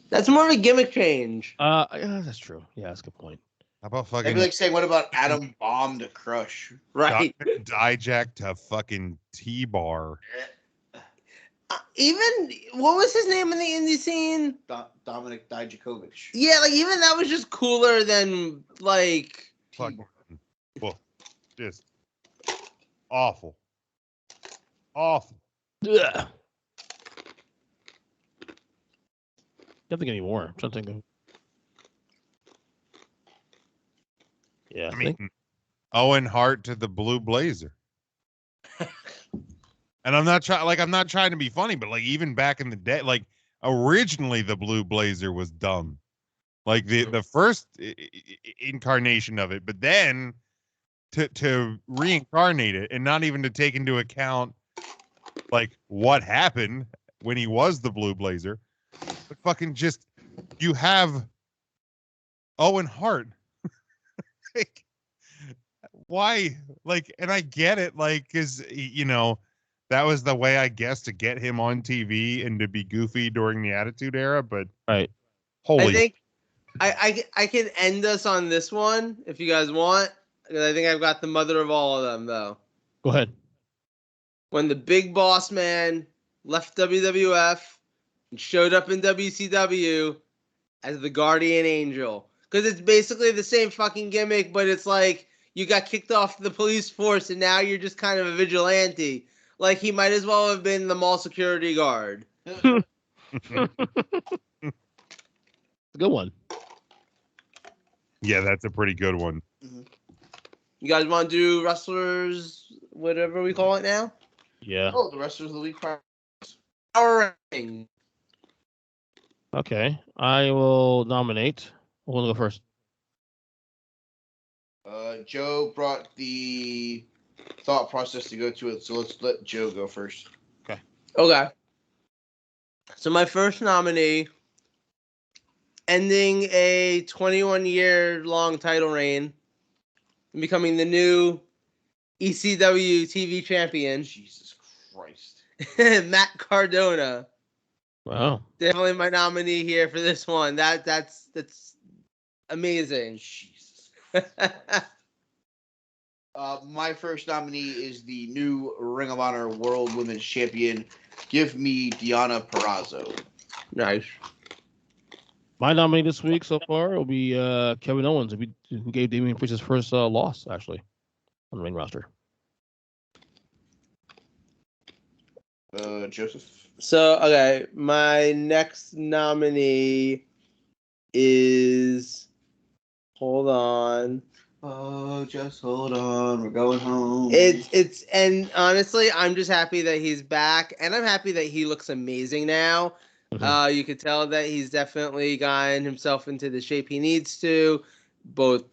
That's more of a gimmick change. Yeah, that's true. Yeah, that's a good point. how about That'd fucking be like saying, what about Adam Bomb to Crush? Right. Dijak to fucking T-Bar? Even, what was his name in the indie scene? Dominic Dijakovic. Yeah, like, even that was just cooler than, like... Fucking, well, just awful. Awful. Yeah. Can't think anymore. I'm trying to think of. Yeah, I mean, Owen Hart to the Blue Blazer. And I'm not trying to be funny, but like even back in the day, like originally the Blue Blazer was dumb, like the first incarnation of it, but then to reincarnate it and not even to take into account like what happened when he was the Blue Blazer, but fucking just you have Owen Hart. Like, why? Like, and I get it, like, cause that was the way, I guess, to get him on TV and to be goofy during the Attitude Era. But right. Holy, I think I can end us on this one if you guys want, because I think I've got the mother of all of them though. Go ahead. When the big boss man left WWF and showed up in WCW as the Guardian Angel. Because it's basically the same fucking gimmick, but it's like you got kicked off the police force and now you're just kind of a vigilante. Like, he might as well have been the mall security guard. Good one. Yeah, that's a pretty good one. You guys want to do wrestlers, whatever we call it now? Yeah. Oh, the Wrestlers of the Week. Power ranking. Okay. I will nominate. I want to go first. Joe brought the thought process to go to it, so let's let Joe go first. Okay. So my first nominee, ending a 21-year-long title reign and becoming the new ECW TV champion, Jesus Christ. Matt Cardona. Wow. Definitely my nominee here for this one. That's amazing. Jesus. My first nominee is the new Ring of Honor World Women's Champion. Give me Deonna Purrazzo. Nice. My nominee this week so far will be Kevin Owens, who gave Damian Priest his first loss, actually, on the main roster. Joseph. So, okay, my next nominee is... Hold on. Oh, just hold on. We're going home. And honestly, I'm just happy that he's back, and I'm happy that he looks amazing now. Mhm. You could tell that he's definitely gotten himself into the shape he needs to, both,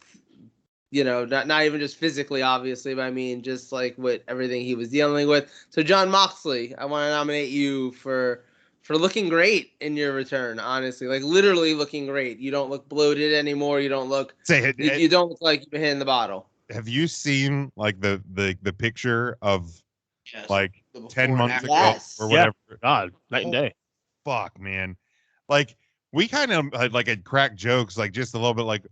not even just physically, obviously, but I mean just like with everything he was dealing with. So, John Moxley, I want to nominate you for looking great in your return. Honestly, like literally looking great. You don't look bloated anymore. You don't look. You don't look like you've been hitting the bottle. Have you seen like the picture of Yes, like the before 10 and months after. ago Yes. or whatever? God, night and day. Fuck, man. Like we kind of had cracked jokes, like just a little bit, like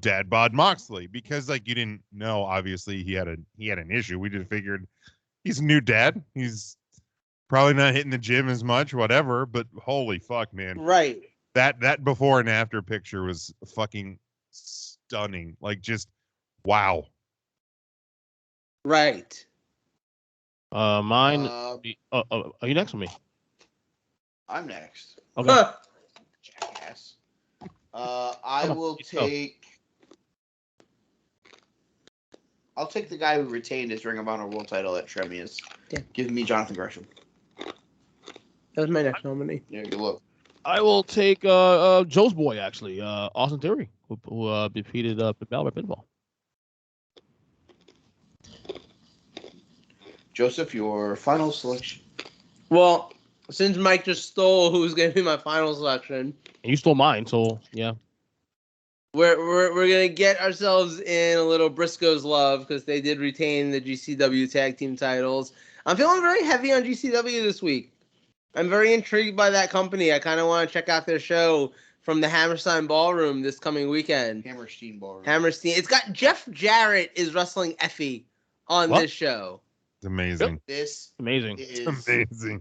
Dad Bod Moxley, because like you didn't know, obviously he had an issue. We just figured he's a new dad. He's probably not hitting the gym as much, whatever. But holy fuck, man! Right. That before and after picture was fucking stunning. Like just wow. Right. Mine. Are you next with me? I'm next. Okay. Huh. Jackass. I will take. I'll take the guy who retained his Ring of Honor World Title at Tremius. Yeah. Give me Jonathan Gresham. That was my next nominee. Yeah, good look. I will take Joe's boy, actually, Austin Theory, who defeated Balor by pinfall. Joseph, your final selection. Well, Since Mike just stole who's going to be my final selection, And you stole mine, so yeah. we're going to get ourselves in a little Briscoe's love because they did retain the GCW tag team titles. I'm feeling very heavy on GCW this week. I'm very intrigued by that company. I kind of want to check out their show from the Hammerstein Ballroom this coming weekend. Hammerstein Ballroom. Hammerstein. It's got Jeff Jarrett is wrestling Effie on What? this show. It's amazing. This Amazing. is It's amazing.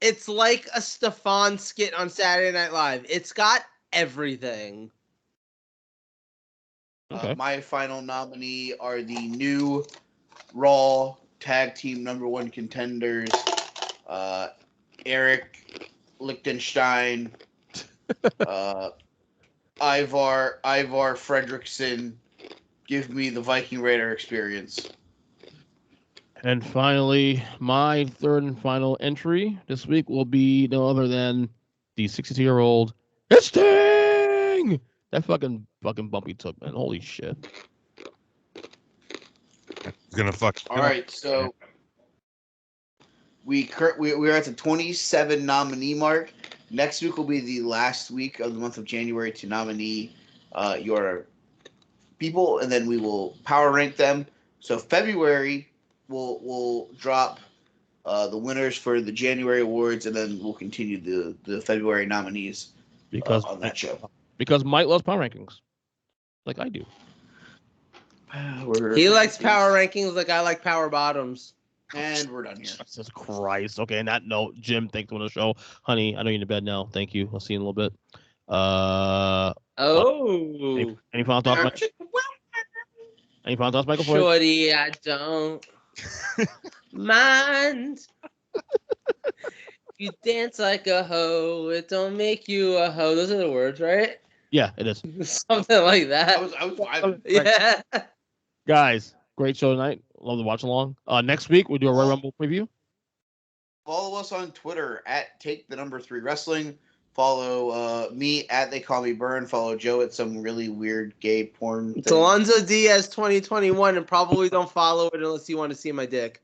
It's like a Stefan skit on Saturday Night Live. It's got everything. Okay. My final nominee are the new Raw Tag Team #1 contenders, Eric Lichtenstein, Ivar Fredrickson. Give me the Viking Raider experience. And finally, my third and final entry this week will be no other than the 62-year-old Sting. That fucking bump he took, man. Holy shit. He's gonna fuck. All right, so we're at the 27 nominee mark. Next week will be the last week of the month of January to nominee your people, and then we will power rank them. So February we'll drop the winners for the January awards, and then we'll continue the February nominees Because on that show. Because Mike loves power rankings, like I do. He likes power rankings like I like power bottoms. And we're done here. Jesus Christ. Okay, on that note, Jim, thanks for the show. Honey, I know you're in bed now. Thank you. I'll see you in a little bit. Any final thoughts, Mike? Any final thoughts, Michael? Shorty, I don't mind. You dance like a hoe, it don't make you a hoe. Those are the words, right? Yeah, it is. Something like that. I was vibing. Yeah. Guys, great show tonight. Love the watch along. Next week, we do a Royal Rumble preview. Follow us on Twitter at Take3 Wrestling. Follow me at They Call Me Burn. Follow Joe at some really weird gay porn It's thing. Alonzo Diaz 2021, and probably don't follow it unless you want to see my dick.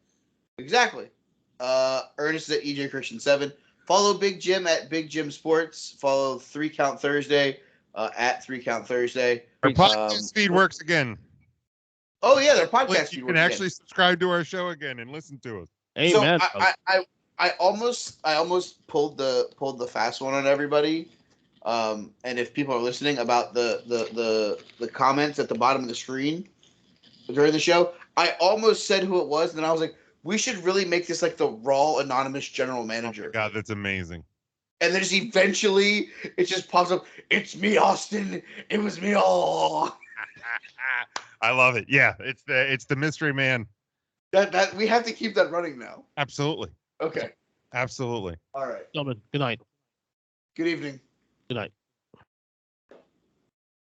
Exactly. Ernest at EJ Christian 7. Follow Big Jim at Big Jim Sports. Follow 3 Count Thursday at 3 Count Thursday. Our podcast feed works again. Oh yeah, their podcast feed You works can actually again. subscribe to our show again and listen to us. Amen. So I almost pulled the fast one on everybody. And if people are listening about the comments at the bottom of the screen during the show, I almost said who it was, and then I was like, we should really make this like the Raw anonymous general manager. Oh God, that's amazing. And then just eventually it just pops up. It's me, Austin. It was me all. I love it. Yeah, it's the mystery man. That we have to keep that running now. Absolutely. Okay. Absolutely. All right. Gentlemen, good night. Good evening. Good night.